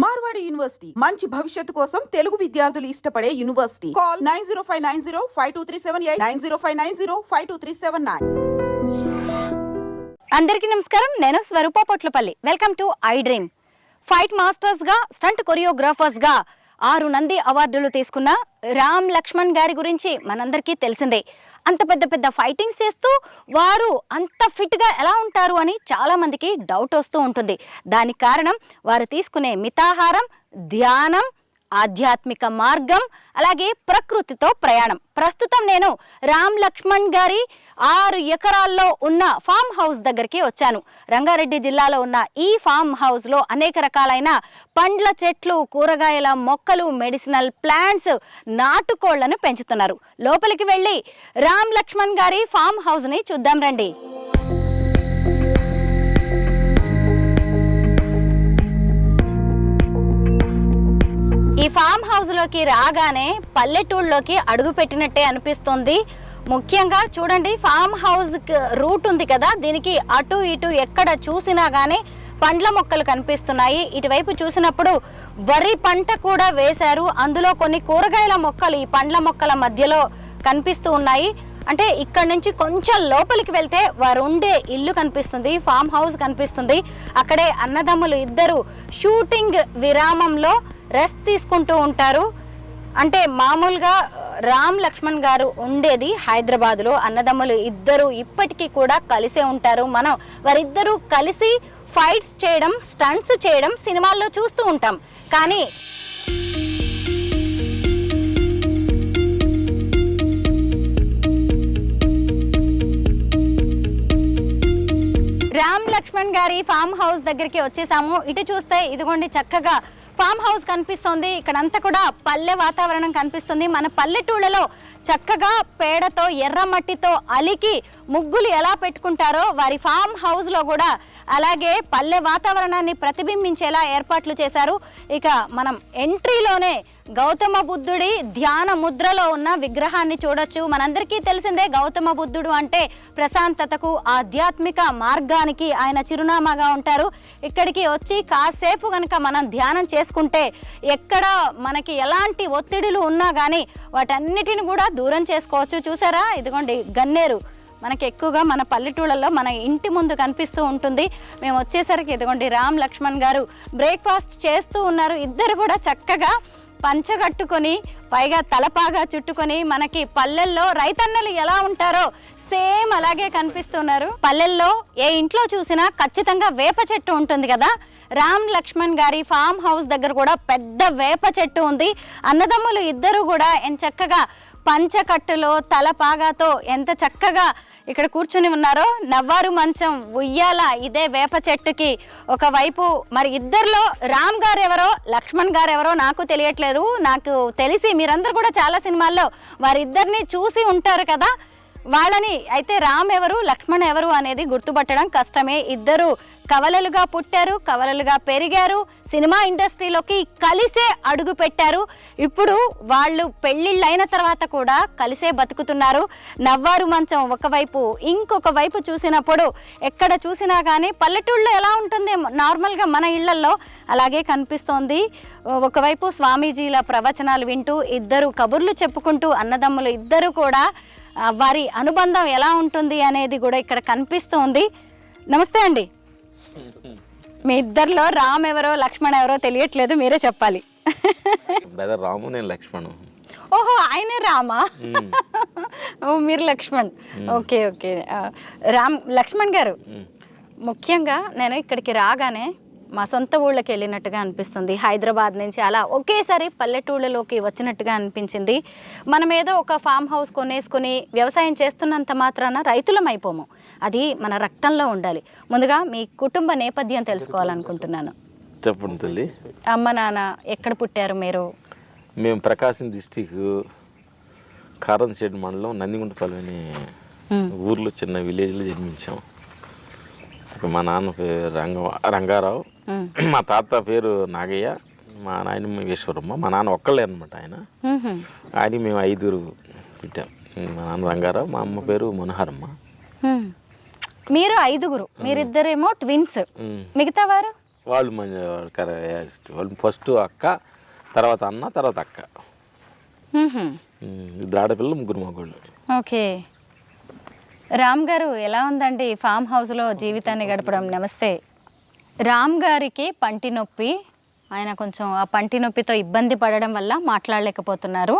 Marwadi university మంచి భవిష్యత్తు కోసం తెలుగు విద్యార్థులు ఇష్టపడే యూనివర్సిటీ. కాల్ 9059052378 9059052379. అందరికీ నమస్కారం. నేను Swaroopa Potlapalli. Welcome to I Dream. Fight masters గా, స్టంట్ కొరియోగ్రాఫర్స్ గా 6 నంది అవార్డులు తీసుకున్న రామ్ లక్ష్మణ్ గారి గురించి మనందరికీ తెలిసిందే. అంత పెద్ద పెద్ద ఫైటింగ్స్ చేస్తూ వారు అంత ఫిట్గా ఎలా ఉంటారు అని చాలా మందికి డౌట్ వస్తూ ఉంటుంది. దానికి కారణం వారు తీసుకునే మితాహారం, ధ్యానం, ఆధ్యాత్మిక మార్గం, అలాగే ప్రకృతితో ప్రయాణం. ప్రస్తుతం నేను రామ్ లక్ష్మణ్ గారి 6 ఎకరాల్లో ఉన్న ఫామ్ హౌస్ దగ్గరికి వచ్చాను. రంగారెడ్డి జిల్లాలో ఉన్న ఈ ఫామ్ హౌస్లో అనేక రకాలైన పండ్ల చెట్లు, కూరగాయల మొక్కలు, మెడిసినల్ ప్లాంట్స్, నాటుకోళ్లను పెంచుతున్నారు. లోపలికి వెళ్ళి రామ్ లక్ష్మణ్ గారి ఫామ్ హౌస్ని చూద్దాం రండి. ఈ ఫామ్ హౌస్లోకి రాగానే పల్లెటూళ్ళలోకి అడుగు పెట్టినట్టే అనిపిస్తుంది. ముఖ్యంగా చూడండి, ఫామ్ హౌస్ రూట్ ఉంది కదా, దీనికి అటు ఇటు ఎక్కడ చూసినా కానీ పండ్ల మొక్కలు కనిపిస్తున్నాయి. ఇటువైపు చూసినప్పుడు వరి పంట కూడా వేశారు. అందులో కొన్ని కూరగాయల మొక్కలు ఈ పండ్ల మొక్కల మధ్యలో కనిపిస్తూ ఉన్నాయి. అంటే ఇక్కడ నుంచి కొంచెం లోపలికి వెళ్తే వారు ఉండే ఇల్లు కనిపిస్తుంది, ఫామ్ హౌస్ కనిపిస్తుంది. అక్కడే అన్నదమ్ములు ఇద్దరు షూటింగ్ విరామంలో రెస్ట్ తీసుకుంటూ ఉంటారు. అంటే మామూలుగా రామ్ లక్ష్మణ్ గారు ఉండేది హైదరాబాద్లో. అన్నదమ్ములు ఇద్దరు ఇప్పటికీ కూడా కలిసే ఉంటారు. మనం వారిద్దరూ కలిసి ఫైట్స్ చేయడం, స్టంట్స్ చేయడం సినిమాల్లో చూస్తూ ఉంటాం. కానీ రామ్ లక్ష్మణ్ గారి ఫామ్ హౌస్ దగ్గరికి వచ్చేసాము. ఇటు చూస్తే ఇదిగోండి చక్కగా ఫామ్ హౌస్ కనిపిస్తుంది. ఇక్కడంతా కూడా పల్లె వాతావరణం కనిపిస్తుంది. మన పల్లెటూళ్ళలో చక్కగా పేడతో, ఎర్రమట్టితో అలికి ముగ్గులు ఎలా పెట్టుకుంటారో వారి ఫామ్ హౌస్లో కూడా అలాగే పల్లె వాతావరణాన్ని ప్రతిబింబించేలా ఏర్పాట్లు చేశారు. ఇక మనం ఎంట్రీలోనే గౌతమ బుద్ధుడి ధ్యాన ముద్రలో ఉన్న విగ్రహాన్ని చూడొచ్చు. మనందరికీ తెలిసిందే గౌతమ బుద్ధుడు అంటే ప్రశాంతతకు, ఆధ్యాత్మిక మార్గానికి ఆయన చిరునామాగా ఉంటారు. ఇక్కడికి వచ్చి కాసేపు కనుక మనం ధ్యానం చేసుకుంటే ఎక్కడ మనకి ఎలాంటి ఒత్తిడులు ఉన్నా కానీ వాటన్నిటిని కూడా దూరం చేసుకోవచ్చు. చూసారా, ఇదిగోండి గన్నేరు మనకి ఎక్కువగా మన పల్లెటూళ్ళల్లో మన ఇంటి ముందు కనిపిస్తూ ఉంటుంది. మేము వచ్చేసరికి ఇదిగోండి రామ్ లక్ష్మణ్ గారు బ్రేక్ఫాస్ట్ చేస్తూ ఉన్నారు. ఇద్దరు కూడా చక్కగా పంచగట్టుకొని, పైగా తలపాగా చుట్టుకొని, మనకి పల్లెల్లో రైతన్నలు ఎలా ఉంటారో సేమ్ అలాగే కనిపిస్తున్నారు. పల్లెల్లో ఏ ఇంట్లో చూసినా ఖచ్చితంగా వేప చెట్టు ఉంటుంది కదా. రామ్ లక్ష్మణ్ గారి ఫామ్ హౌస్ దగ్గర కూడా పెద్ద వేప చెట్టు ఉంది. అన్నదమ్ములు ఇద్దరు కూడా చక్కగా పంచకట్టులో తలపాగాతో ఎంత చక్కగా ఇక్కడ కూర్చుని ఉన్నారో. నవ్వారు మంచం, ఉయ్యాల ఇదే వేప చెట్టుకి ఒకవైపు. మరి ఇద్దరిలో రామ్ గారు ఎవరో, లక్ష్మణ్ గారు ఎవరో నాకు తెలియట్లేదు. నాకు తెలిసి మీరందరూ కూడా చాలా సినిమాల్లో వారిద్దరిని చూసి ఉంటారు కదా. వాళ్ళని అయితే రామ్ ఎవరు, లక్ష్మణ్ ఎవరు అనేది గుర్తుపట్టడం కష్టమే. ఇద్దరు కవలలుగా పుట్టారు, కవలలుగా పెరిగారు, సినిమా ఇండస్ట్రీలోకి కలిసే అడుగు పెట్టారు. ఇప్పుడు వాళ్ళు పెళ్ళిళ్ళైన తర్వాత కూడా కలిసే బతుకుతున్నారు. నవ్వారు మంచం ఒకవైపు, ఇంకొక వైపు చూసినప్పుడు ఎక్కడ చూసినా కానీ పల్లెటూళ్ళలో ఎలా ఉంటుంది నార్మల్గా మన ఇళ్లల్లో అలాగే కనిపిస్తోంది. ఒకవైపు స్వామీజీల ప్రవచనాలు వింటూ ఇద్దరు కబుర్లు చెప్పుకుంటూ అన్నదమ్ములు ఇద్దరు కూడా వారి అనుబంధం ఎలా ఉంటుంది అనేది కూడా ఇక్కడ కనిపిస్తోంది. నమస్తే అండి. మీ ఇద్దరిలో రామ్ ఎవరో, లక్ష్మణ్ ఎవరో తెలియట్లేదు, మీరే చెప్పాలి. రాము, నేను లక్ష్మణ్. ఓహో, ఆయనే రామా? మీరు లక్ష్మణ్. Okay okay. రామ్ లక్ష్మణ్ గారు, ముఖ్యంగా నేను ఇక్కడికి రాగానే మా సొంత ఊళ్ళకి వెళ్ళినట్టుగా అనిపిస్తుంది. హైదరాబాద్ నుంచి అలా ఒకేసారి పల్లెటూళ్ళలోకి వచ్చినట్టుగా అనిపించింది. మనం ఏదో ఒక ఫామ్ హౌస్ కొనేసుకుని వ్యవసాయం చేస్తున్నంత మాత్రాన రైతులం అయిపోము. అది మన రక్తంలో ఉండాలి. ముందుగా మీ కుటుంబ నేపథ్యం తెలుసుకోవాలనుకుంటున్నాను. చెప్పండి తల్లి. అమ్మ నాన్న ఎక్కడ పుట్టారు మీరు? మేము ప్రకాశం డిస్టిక్ కారంశెడ్ మండలం నందిగుంటపల్లి అనే ఊర్లో చిన్న విలేజ్లో జన్మించాం. మా నాన్న పేరు రంగారావు, మా తాత పేరు నాగయ్య, మా నాయనమ్మ ఈశ్వరమ్మ. మా నాన్న ఒక్కళ్ళే అనమాట. ఆయన మేము 5 పుట్టాం. మా నాన్న రంగారావు, మా అమ్మ పేరు మనోహరమ్మ. మీరు 5, మీరిద్దరేమో ట్విన్స్, మిగతా వారు వాళ్ళు వాళ్ళు ఫస్ట్ అక్క, తర్వాత అన్న, తర్వాత అక్క. ఇద్దరు ఆడపిల్లలు, ముగ్గురు మగవాళ్ళు. ఓకే. రామ్ గారు ఎలా ఉందండి ఫామ్ హౌస్లో జీవితాన్ని గడపడం? నమస్తే. రామ్ గారికి పంటి నొప్పి, ఆయన కొంచెం ఆ పంటి నొప్పితో ఇబ్బంది పడడం వల్ల మాట్లాడలేకపోతున్నారు.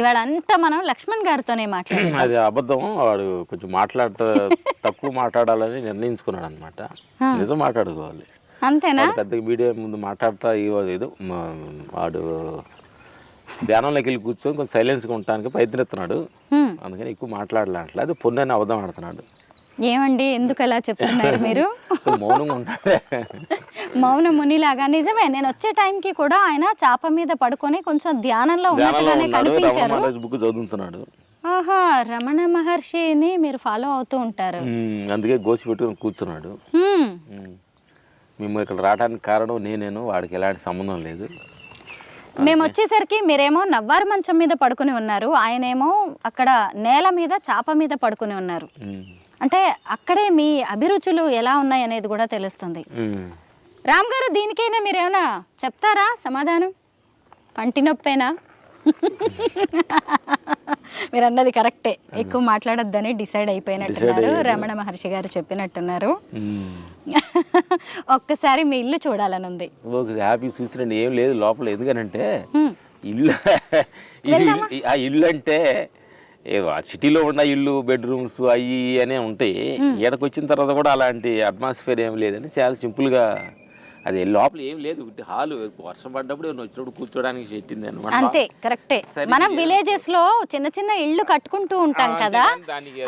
ఇవాళ అంతా మనం లక్ష్మణ్ గారితోనే మాట్లాడాలి. అది అబద్ధం. వాడు కొంచెం తక్కువ మాట్లాడాలని నిర్ణయించుకున్నాడు అనమాట. నిజం మాట్లాడుకోవాలి అంతేనా? పెద్దగా మీడియా ముందు మాట్లాడతా ఏదో వాడు ధ్యానంలోకి వెళ్ళి కూర్చొని కొంచెం సైలెన్స్గా ఉండటానికి ప్రయత్నిస్తున్నాడు. అందుకని ఎక్కువ మాట్లాడలే. అట్లా అది పొన్ను అబద్ధం ఆడుతున్నాడు. ఏమండి ఎందుకు అలా చెప్తున్నారు మీరు? మౌనంగా ఉంటాడే, మౌన మునిలాగా. నిజమే, నేను వచ్చే టైంకి కూడా ఆయన చాప మీద పడుకొని కొంచెం ధ్యానంలో ఉన్నట్టుగానే కనిపించారు. బుక్ చదువుతున్నాడు. ఆహా, రమణ మహర్షిని మీరు ఫాలో అవుతూ ఉంటారు. అందుకే గోసి పెట్టుకుని కూర్చున్నాడు. మేము ఇక్కడ రావడానికి కారణం నేనేను, వాడికి ఎలాంటి సంబంధం లేదు. మేము వచ్చేసరికి మీరేమో నవ్వారు మంచం మీద పడుకుని ఉన్నారు, ఆయనేమో అక్కడ నేల మీద చాప మీద పడుకుని ఉన్నారు. అంటే అక్కడే మీ అభిరుచులు ఎలా ఉన్నాయి అనేది కూడా తెలుస్తుంది. రామ్ గారు, దీనికైనా మీరేమైనా చెప్తారా సమాధానం? పంటి నొప్పేనా? మీరు అన్నది కరెక్టే, ఎక్కువ మాట్లాడొద్దని డిసైడ్ అయిపోయినట్టున్నారు. రమణ మహర్షి గారు చెప్పినట్టున్నారు. ఒక్కసారి మీ ఇల్లు చూడాలని ఉంది. హ్యాపీ చూసిరండి. ఏం లేదు లోపల. ఎందుకనంటే ఇల్లు ఆ ఇల్లు అంటే సిటీలో ఉన్న ఇల్లు, బెడ్రూమ్స్ అవి అనే ఉంటాయి. ఈడకు వచ్చిన తర్వాత కూడా అలాంటి అట్మాస్ఫియర్ ఏం లేదని చాలా సింపుల్గా, అది లోపల ఏం లేదు. హాలు వర్షం పడ్డప్పుడు వచ్చినప్పుడు కూర్చోడానికి పెట్టింది అనమాట. అంతే, కరెక్టే. మనం విలేజెస్ లో చిన్న చిన్న ఇళ్ళు కట్టుకుంటూ ఉంటాం కదా,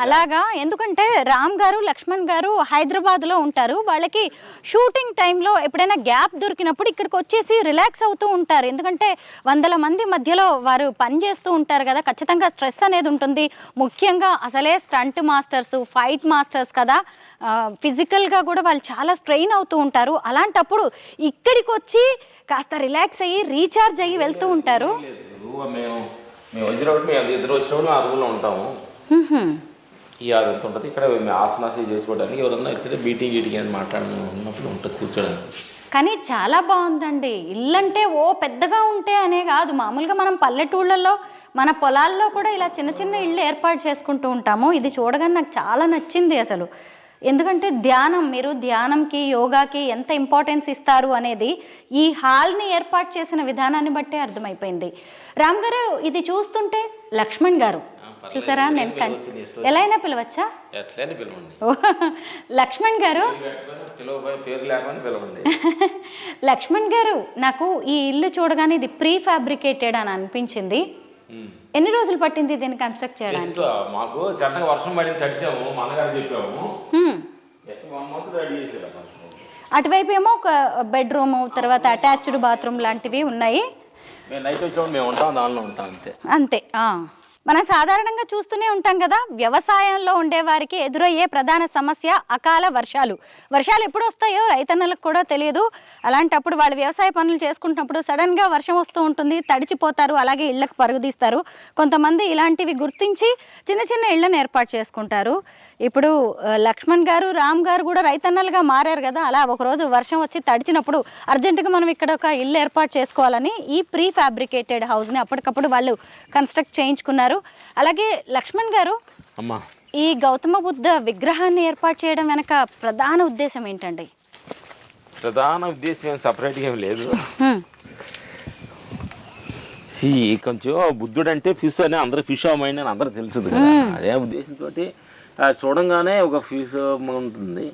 అలాగా. ఎందుకంటే రామ్ గారు, లక్ష్మణ్ గారు హైదరాబాద్ లో ఉంటారు. వాళ్ళకి షూటింగ్ టైంలో ఎప్పుడైనా గ్యాప్ దొరికినప్పుడు ఇక్కడికి వచ్చేసి రిలాక్స్ అవుతూ ఉంటారు. ఎందుకంటే వందల మంది మధ్యలో వారు పని చేస్తూ ఉంటారు కదా, ఖచ్చితంగా స్ట్రెస్ అనేది ఉంటుంది. ముఖ్యంగా అసలే స్టంట్ మాస్టర్స్, ఫైట్ మాస్టర్స్ కదా, ఫిజికల్గా కూడా వాళ్ళు చాలా స్ట్రెయిన్ అవుతూ ఉంటారు. అలాంటప్పుడు ఇక్కడికి వచ్చి కాస్త రిలాక్స్ అయ్యి రీఛార్జ్ అయ్యి వెళ్తూ ఉంటారు. ఇద్దరు వచ్చినప్పుడు ఆ రూమ్లో ఉంటాము. ఈ అదంతా ఉంటుంది. ఇక్కడ ఆసనాసి చేసుకోవడానికి ఎవరన్నా ఇచ్చే మీటింగ్ గీటింగ్ అని మాట్లాడినప్పుడు ఉంటుంది కూర్చోడానికి. కానీ చాలా బాగుందండి. ఇల్లంటే ఓ పెద్దగా ఉంటే అనే కాదు, మామూలుగా మనం పల్లెటూళ్ళల్లో మన పొలాల్లో కూడా ఇలా చిన్న చిన్న ఇళ్ళు ఏర్పాటు చేసుకుంటూ ఉంటాము. ఇది చూడగానే నాకు చాలా నచ్చింది అసలు. ఎందుకంటే ధ్యానం, మీరు ధ్యానంకి, యోగాకి ఎంత ఇంపార్టెన్స్ ఇస్తారు అనేది ఈ హాల్ని ఏర్పాటు చేసిన విధానాన్ని బట్టే అర్థమైపోయింది. రామ్ గారు, ఇది చూస్తుంటే లక్ష్మణ్ గారు చూసారా, నేను ఎలా అయినా పిలవచ్చా? లక్ష్మణ్ గారు, లక్ష్మణ్ గారు, నాకు ఈ ఇల్లు చూడగానే ఇది ప్రీ ఫ్యాబ్రికేటెడ్ అని అనిపించింది. ఎన్ని రోజులు పట్టింది దీన్ని కన్స్ట్రక్ట్ చేయడానికి? మాకు చక్కగా వర్షం పడింది, తడిసాము, మనగారు చెప్పాము. అటువైపు ఏమో ఒక బెడ్రూమ్, తర్వాత అటాచ్డ్ బాత్రూమ్ లాంటివి ఉన్నాయి. అంతే. మనం సాధారణంగా చూస్తూనే ఉంటాం కదా, వ్యవసాయంలో ఉండేవారికి ఎదురయ్యే ప్రధాన సమస్య అకాల వర్షాలు. వర్షాలు ఎప్పుడు వస్తాయో రైతన్నలకు కూడా తెలియదు. అలాంటప్పుడు వాళ్ళు వ్యవసాయ పనులు చేసుకుంటున్నప్పుడు సడన్గా వర్షం వస్తూ ఉంటుంది, తడిచిపోతారు, అలాగే ఇళ్లకు పరుగుదీస్తారు. కొంతమంది ఇలాంటివి గుర్తించి చిన్న చిన్న ఇళ్లను ఏర్పాటు చేసుకుంటారు. ఇప్పుడు లక్ష్మణ్ గారు, రామ్ గారు కూడా రైతన్నలుగా మారారు కదా, అలా ఒకరోజు వర్షం వచ్చి తడిచినప్పుడు అర్జెంటుగా మనం ఇక్కడ ఒక ఇల్లు ఏర్పాటు చేసుకోవాలని ఈ ప్రీ ఫ్యాబ్రికేటెడ్ హౌస్ని అప్పటికప్పుడు వాళ్ళు కన్స్ట్రక్ట్ చేయించుకున్నారు. అలాగే లక్ష్మణ్ గారు, ఈ గౌతమ బుద్ధ విగ్రహాన్ని ఏర్పాటు చేయడం వెనక ప్రధాన ఉద్దేశం ఏంటండి? ప్రధాన ఉద్దేశం ఏం సపరేట్గా ఏం లేదు. ఈ కొంచెం బుద్ధుడు అంటే ఫిష్ అని అందరూ ఫిష్ మైండ్ అని అందరూ తెలుసుది కదా, అదే ఉద్దేశంతో చూడంగానే ఒక ఫిష్ ఉంటుంది.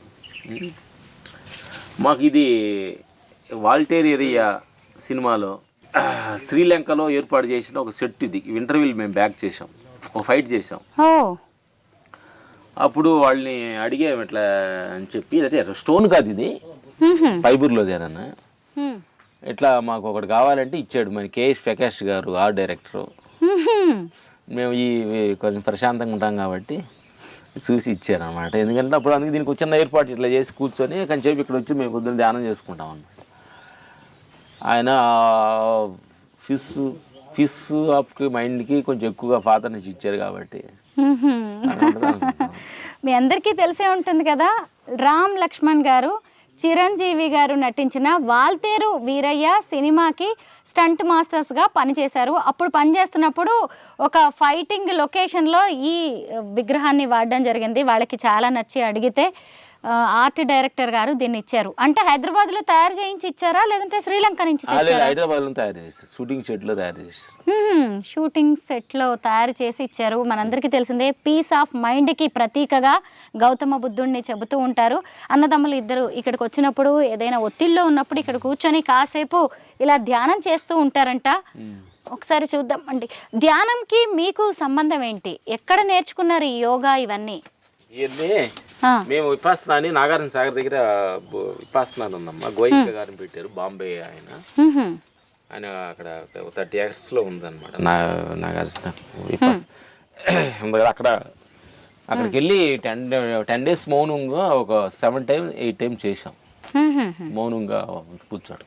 మాకు ఇది వాల్టేర్ ఏరియా సినిమాలో శ్రీలంకలో ఏర్పాటు చేసిన ఒక సెట్. ఇది ఇంటర్వ్యూలు మేము బ్యాక్ చేసాం, ఒక ఫైట్ చేసాం. అప్పుడు వాళ్ళని అడిగాము ఎట్లా అని చెప్పి, అదే స్టోన్ కాదు ఇది, ఫైబర్లోదేనన్నా, ఇట్లా మాకు ఒకటి కావాలంటే ఇచ్చాడు. మన కేఎస్ ప్రకాష్ గారు ఆర్ట్ డైరెక్టరు. మేము ఈ కొంచెం ప్రశాంతంగా ఉంటాం కాబట్టి చూసి ఇచ్చారనమాట. ఎందుకంటే అప్పుడు అందుకే దీనికి వచ్చిన ఏర్పాటు ఇట్లా చేసి కూర్చొని కొంచెంసేపు ఇక్కడ వచ్చి మేము పొద్దున్న ధ్యానం చేసుకుంటాం అన్నమాట. ఆయన ఫిష్ ఆఫ్కి మైండ్కి కొంచెం ఎక్కువగా ఫాదర్నెస్ ఇచ్చారు కాబట్టి. మీ అందరికీ తెలిసే ఉంటుంది కదా, రామ్ లక్ష్మణ్ గారు చిరంజీవి గారు నటించిన వాల్తేరు వీరయ్య సినిమాకి స్టంట్ మాస్టర్స్గా పనిచేశారు. అప్పుడు పనిచేస్తున్నప్పుడు ఒక ఫైటింగ్ లొకేషన్లో ఈ విగ్రహాన్ని వాడడం జరిగింది. వాళ్ళకి చాలా నచ్చి అడిగితే ఆర్ట్ డైరెక్టర్ గారు దీన్ని ఇచ్చారు. అంటే హైదరాబాద్లో తయారు చేయించి ఇచ్చారా లేదంటే శ్రీలంక నుంచి హైదరాబాద్లో తయారు చేస్తారు, షూటింగ్ సెట్లో తయారు చేస్తారు. షూటింగ్ సెట్లో తయారు చేసి ఇచ్చారు. మనందరికీ తెలిసిందే పీస్ ఆఫ్ మైండ్కి ప్రతీకగా గౌతమ బుద్ధుడిని చెబుతూ ఉంటారు. అన్నదమ్ములు ఇద్దరు ఇక్కడికి వచ్చినప్పుడు ఏదైనా ఒత్తిడిలో ఉన్నప్పుడు ఇక్కడ కూర్చొని కాసేపు ఇలా ధ్యానం చేస్తూ ఉంటారంట. ఒకసారి చూద్దాం అండి, ధ్యానంకి మీకు సంబంధం ఏంటి? ఎక్కడ నేర్చుకున్నారు ఈ యోగా ఇవన్నీ? ఇవన్నీ మేము విపాసన అని నాగార్జున సాగర్ దగ్గర విపాసన ఉందమ్మా. గోయిక గారిని పెట్టారు, బాంబే ఆయన. ఆయన అక్కడ 30 acres ఉందన్నమాట నాగార్జున విపాసన. అక్కడికి వెళ్ళి 10 days మౌనంగా ఒక 7 times 8 times చేసాం. మౌనంగా కూర్చోడు.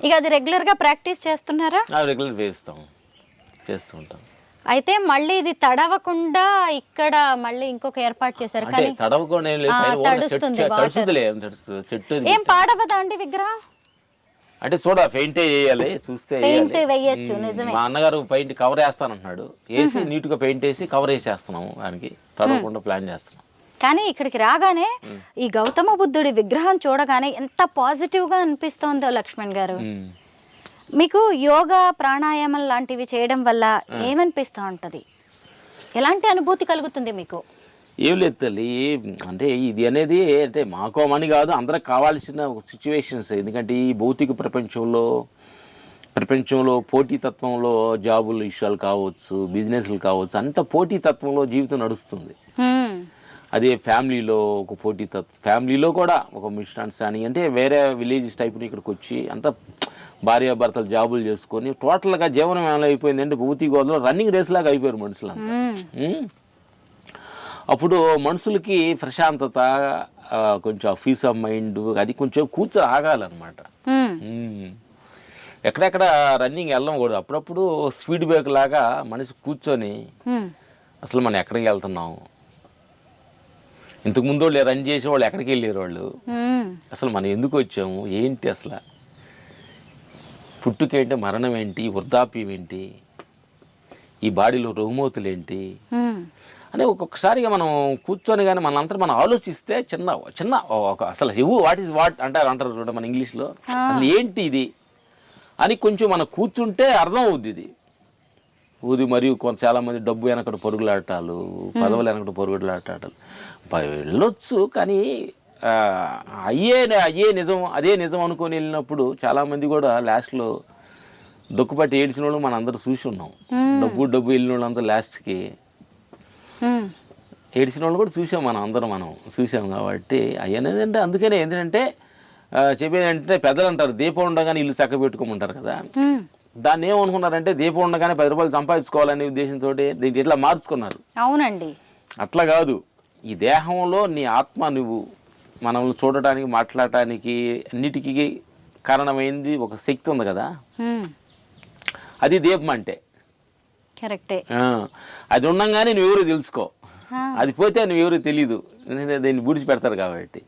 ఇక అది రెగ్యులర్గా ప్రాక్టీస్ చేస్తున్నారా? రెగ్యులర్ చేస్తూ ఉంటాం. అయితే మళ్ళీ ఇది తడవకుండా ఇక్కడ మళ్ళీ ఇంకొక ఏర్పాటు చేశారు. కానీ తడవకుండా చెట్టు ఏం పాడవదా అండి విగ్రహం? అంటే చూడ పెయింట్ చేయాలి, చూస్తే వేయచ్చు. నిజమే, మా అన్నగారు పెయింట్ కవర్ వేస్తానంటున్నాడు. వేసి నీట్ గా పెయింట్ వేసి కవర్ వేసేస్తున్నాము, దానికి తడవకుండా ప్లాన్ చేస్తున్నాం. కానీ ఇక్కడికి రాగానే ఈ గౌతమ బుద్ధుడి విగ్రహం చూడగానే ఎంత పాజిటివ్ గా అనిపిస్తోందో లక్ష్మణ్ గారు. మీకు యోగా ప్రాణాయామం లాంటివి చేయడం వల్ల ఏమనిపిస్తూ ఉంటుంది? ఎలాంటి అనుభూతి కలుగుతుంది మీకు? ఏం లేదు తల్లి, అంటే ఇది అనేది అంటే మాకోమని కాదు, అందరికి కావాల్సిన ఒక సిచ్యువేషన్స్. ఎందుకంటే ఈ భౌతిక ప్రపంచంలో పోటీతత్వంలో జాబుల విషయాలు కావచ్చు, బిజినెస్లు కావచ్చు, అంత పోటీతత్వంలో జీవితం నడుస్తుంది. అదే ఫ్యామిలీలో ఒక పోటీతత్వం, ఫ్యామిలీలో కూడా ఒక మిస్అండర్స్టాండింగ్. అంటే వేరే విలేజెస్ టైప్ని ఇక్కడికి వచ్చి అంత భార్యాభర్తలు జాబులు చేసుకొని టోటల్గా జీవనం ఏమైనా అయిపోయింది అంటే భౌతిక రన్నింగ్ రేస్ లాగా అయిపోయారు మనుషులంతా. అప్పుడు మనుషులకి ప్రశాంతత, కొంచెం పీస్ ఆఫ్ మైండ్, అది కొంచెం కూర్చొని ఆగాలన్నమాట. ఎక్కడెక్కడ రన్నింగ్ వెళ్ళకూడదు. అప్పుడప్పుడు స్పీడ్ బ్రేక్ లాగా మనిషి కూర్చొని అసలు మనం ఎక్కడికి వెళ్తున్నాం, ఇంతకు ముందు వాళ్ళు రన్ చేసే వాళ్ళు ఎక్కడికి వెళ్ళారు, వాళ్ళు అసలు మనం ఎందుకు వచ్చాము, ఏంటి అసలు పుట్టుకేంటి, మరణం ఏంటి, వృద్ధాప్యం ఏంటి, ఈ బాడీలో రుగ్మతులు ఏంటి అని ఒక్కొక్కసారిగా మనం కూర్చొని కానీ మనంతా మనం ఆలోచిస్తే చిన్న చిన్న ఒక అసలు వాట్ ఈస్ వాట్ అంటారు చూడ మన ఇంగ్లీష్లో, అసలు ఏంటి ఇది అని కొంచెం మనం కూర్చుంటే అర్థం అవుద్ది. ఇది మరియు చాలామంది డబ్బు వెనకటి పరుగులాటాలు, పదవులు వెనకటి పరుగులాటాలు వెళ్ళొచ్చు. కానీ అయ్యే నిజం, అదే నిజం అనుకొని వెళ్ళినప్పుడు చాలామంది కూడా లాస్ట్లో దొక్కుపట్టి ఏడ్చిన వాళ్ళు మనం అందరూ చూసి ఉన్నాం. డబ్బు వెళ్ళిన వాళ్ళు అందరూ లాస్ట్కి ఏడ్చిన వాళ్ళు కూడా చూసాం, మనం చూసాం. కాబట్టి అయ్యనేది అంటే అందుకనే ఏంటంటే చెప్పేది ఏంటంటే పెద్దలు అంటారు దీపం ఉండగానే ఇల్లు చక్క పెట్టుకోమంటారు కదా. దాన్ని ఏమనుకున్నారంటే దీపం ఉండగానే 10 రూపాయలు సంపాదించుకోవాలనే ఉద్దేశంతో దీన్ని ఇట్లా మార్చుకున్నారు. అవునండి, అట్లా కాదు. ఈ దేహంలో నీ ఆత్మ నువ్వు మనల్ని చూడటానికి, మాట్లాడటానికి, అన్నిటికీ కారణమైంది ఒక శక్తి ఉంది కదా, అది దీపం అంటే. కరెక్టే. అది ఉండగానే నువ్వెవరో తెలుసుకో, అది పోతే నువ్వెవరో తెలీదు, దీన్ని బూడిచి పెడతారు కాబట్టి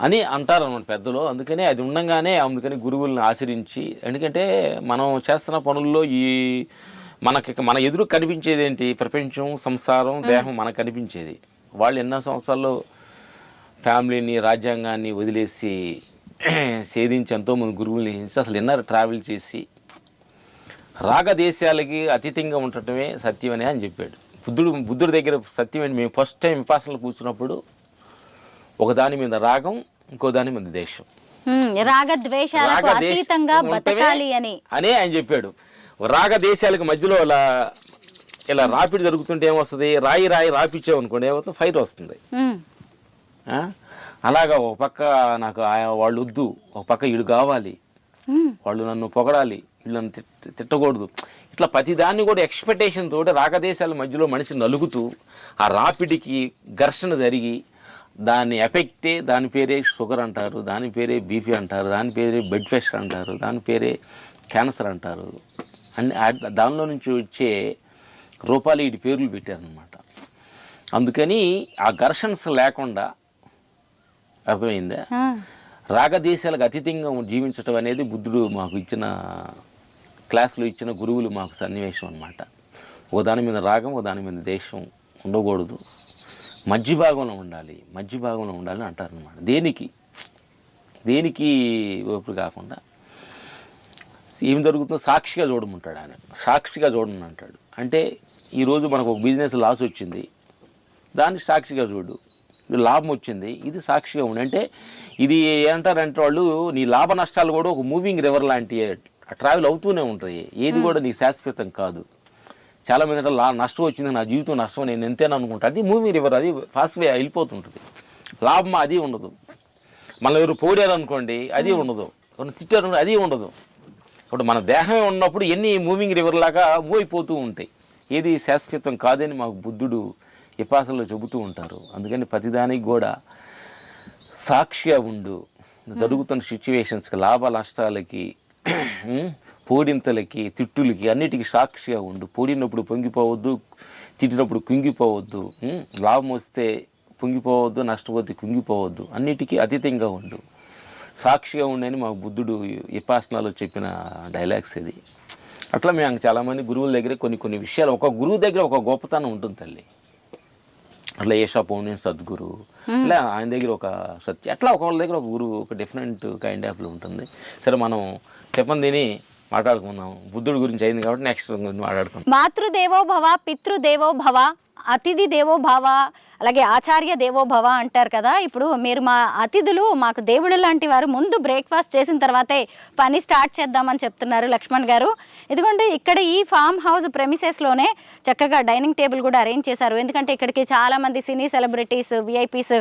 అని అంటారు అన్నమాట పెద్దలు. అందుకనే అది ఉండగానే అందుకని గురువుల్ని ఆచరించి, ఎందుకంటే మనం చేస్తున్న పనుల్లో ఈ మన ఎదురు కనిపించేది ఏంటి, ప్రపంచం, సంసారం, దేహం మనకు కనిపించేది. వాళ్ళు ఎన్నో సంవత్సరాల్లో ఫ్యామిలీని, రాజ్యాంగాన్ని వదిలేసి సేధించి ఎంతోమంది గురువుల్ని అసలు ఎన్నో ట్రావెల్ చేసి రాగదేశాలకి అతీతంగా ఉండటమే సత్యమని అని చెప్పాడు బుద్ధుడి దగ్గర. సత్యం అని మేము ఫస్ట్ టైం విపాసనలో కూర్చున్నప్పుడు ఒక దాని మీద రాగం, ఇంకో దాని మీద దేశం, రాగద్వేషాలకు అతీతంగా బతకాలి అని ఆయన చెప్పాడు. రాగ దేశాలకు మధ్యలో ఇలా రాపిడి జరుగుతుంటే ఏమొస్తుంది, రాయి రాపిచ్చావు అనుకోండి ఏమవుతుంది, ఫైర్ వస్తుంది. అలాగా ఒక పక్క నాకు వాళ్ళు వద్దు, ఒక పక్క వీడు కావాలి, వాళ్ళు నన్ను పొగడాలి, వీళ్ళు నన్ను తిట్టకూడదు, ఇట్లా ప్రతిదాన్ని కూడా ఎక్స్పెక్టేషన్ తోటి రాగదేశాల మధ్యలో మనిషి నలుగుతూ ఆ రాపిడికి ఘర్షణ జరిగి దాని ఎఫెక్టే, దాని పేరే షుగర్ అంటారు, దాని పేరే బీపీ అంటారు, దాని పేరే బ్లడ్ ప్రెషర్ అంటారు, దాని పేరే క్యాన్సర్ అంటారు. అన్ని దానిలో నుంచి వచ్చే రూపాలు వీటి పేర్లు పెట్టారనమాట. అందుకని ఆ ఘర్షణస్ లేకుండా, అర్థమైందా, రాగదేశాలకు అతీతంగా జీవించటం అనేది బుద్ధుడు మాకు ఇచ్చిన క్లాసులో ఇచ్చిన గురువులు మాకు సన్నివేశం అన్నమాట. ఒక దాని మీద రాగం, ఒక దాని మీద దేశం ఉండకూడదు, మధ్య భాగంలో ఉండాలి అని అంటారనమాట. దేనికి వైపు కాకుండా ఏం జరుగుతుందో సాక్షిగా చూడమంటాడు ఆయన. సాక్షిగా చూడమని అంటాడు. అంటే ఈరోజు మనకు ఒక బిజినెస్ లాస్ వచ్చింది, దాన్ని సాక్షిగా చూడు. లాభం వచ్చింది, ఇది సాక్షిగా ఉండి. అంటే ఇది ఏమంటారంటే వాళ్ళు, నీ లాభ నష్టాలు కూడా ఒక మూవింగ్ రివర్ లాంటి ట్రావెల్ అవుతూనే ఉంటాయి. ఏది కూడా నీకు శాశ్వతం కాదు. చాలామంది అంటే నష్టం వచ్చింది, నా జీవితం నష్టం, నేను ఎంతేనా అనుకుంటా. అది మూవింగ్ రివర్, అది ఫాస్ట్ వే వెళ్ళిపోతుంటుంది. లాభం అది ఉండదు. మళ్ళీ ఎవరు పోడారు అనుకోండి, అది ఉండదు. ఎవరు తిట్టారు, అది ఉండదు. ఇప్పుడు మన దేహమే ఉన్నప్పుడు ఎన్ని మూవింగ్ రివర్ లాగా మూవ్ అయిపోతూ ఉంటాయి. ఏది శాశ్వతం కాదని మాకు బుద్ధుడు విపాసనలో చెబుతూ ఉంటారు. అందుకని ప్రతిదానికి కూడా సాక్షిగా ఉండు. జరుగుతున్న సిచ్యువేషన్స్కి, లాభ నష్టాలకి, పోడింతలకి, తిట్టులకి, అన్నిటికీ సాక్షిగా ఉండు. పోడినప్పుడు పొంగిపోవద్దు, తిట్టినప్పుడు కుంగిపోవద్దు. లాభం వస్తే పొంగిపోవద్దు, నష్టపోతే కుంగిపోవద్దు. అన్నిటికీ అతీతంగా ఉండు, సాక్షిగా ఉండని మాకు బుద్ధుడు విపాసనలో చెప్పిన డైలాగ్స్ ఇది. అట్లా మేము చాలామంది గురువుల దగ్గర కొన్ని విషయాలు, ఒక గురువు దగ్గర ఒక గొప్పతనం ఉంటుంది తల్లి. అట్లా ఏషా పౌర్ణమి సద్గురు, ఇలా ఆయన దగ్గర ఒక సత్య, అట్లా ఒకళ్ళ దగ్గర ఒక గురువు, ఒక డిఫరెంట్ కైండ్ ఆఫ్లో ఉంటుంది. సరే, మనం చెప్పండి దీని మాట్లాడుకుందాం. బుద్ధుడి గురించి అయింది కాబట్టి నెక్స్ట్ మాట్లాడుకుందాం. మాతృదేవో భవ, పితృదేవో భవ, అతిథి దేవో భవ, అలాగే ఆచార్య దేవో భవ అంటారు కదా. ఇప్పుడు మీరు మా అతిథులు, మాకు దేవుడు లాంటి వారు. ముందు బ్రేక్ఫాస్ట్ చేసిన తర్వాతే పని స్టార్ట్ చేద్దామని చెప్తున్నారు లక్ష్మణ్ గారు. ఎందుకంటే ఇక్కడ ఈ ఫామ్ హౌస్ ప్రెమిసెస్లోనే చక్కగా డైనింగ్ టేబుల్ కూడా అరేంజ్ చేశారు. ఎందుకంటే ఇక్కడికి చాలామంది సినీ సెలబ్రిటీస్, విఐపీస్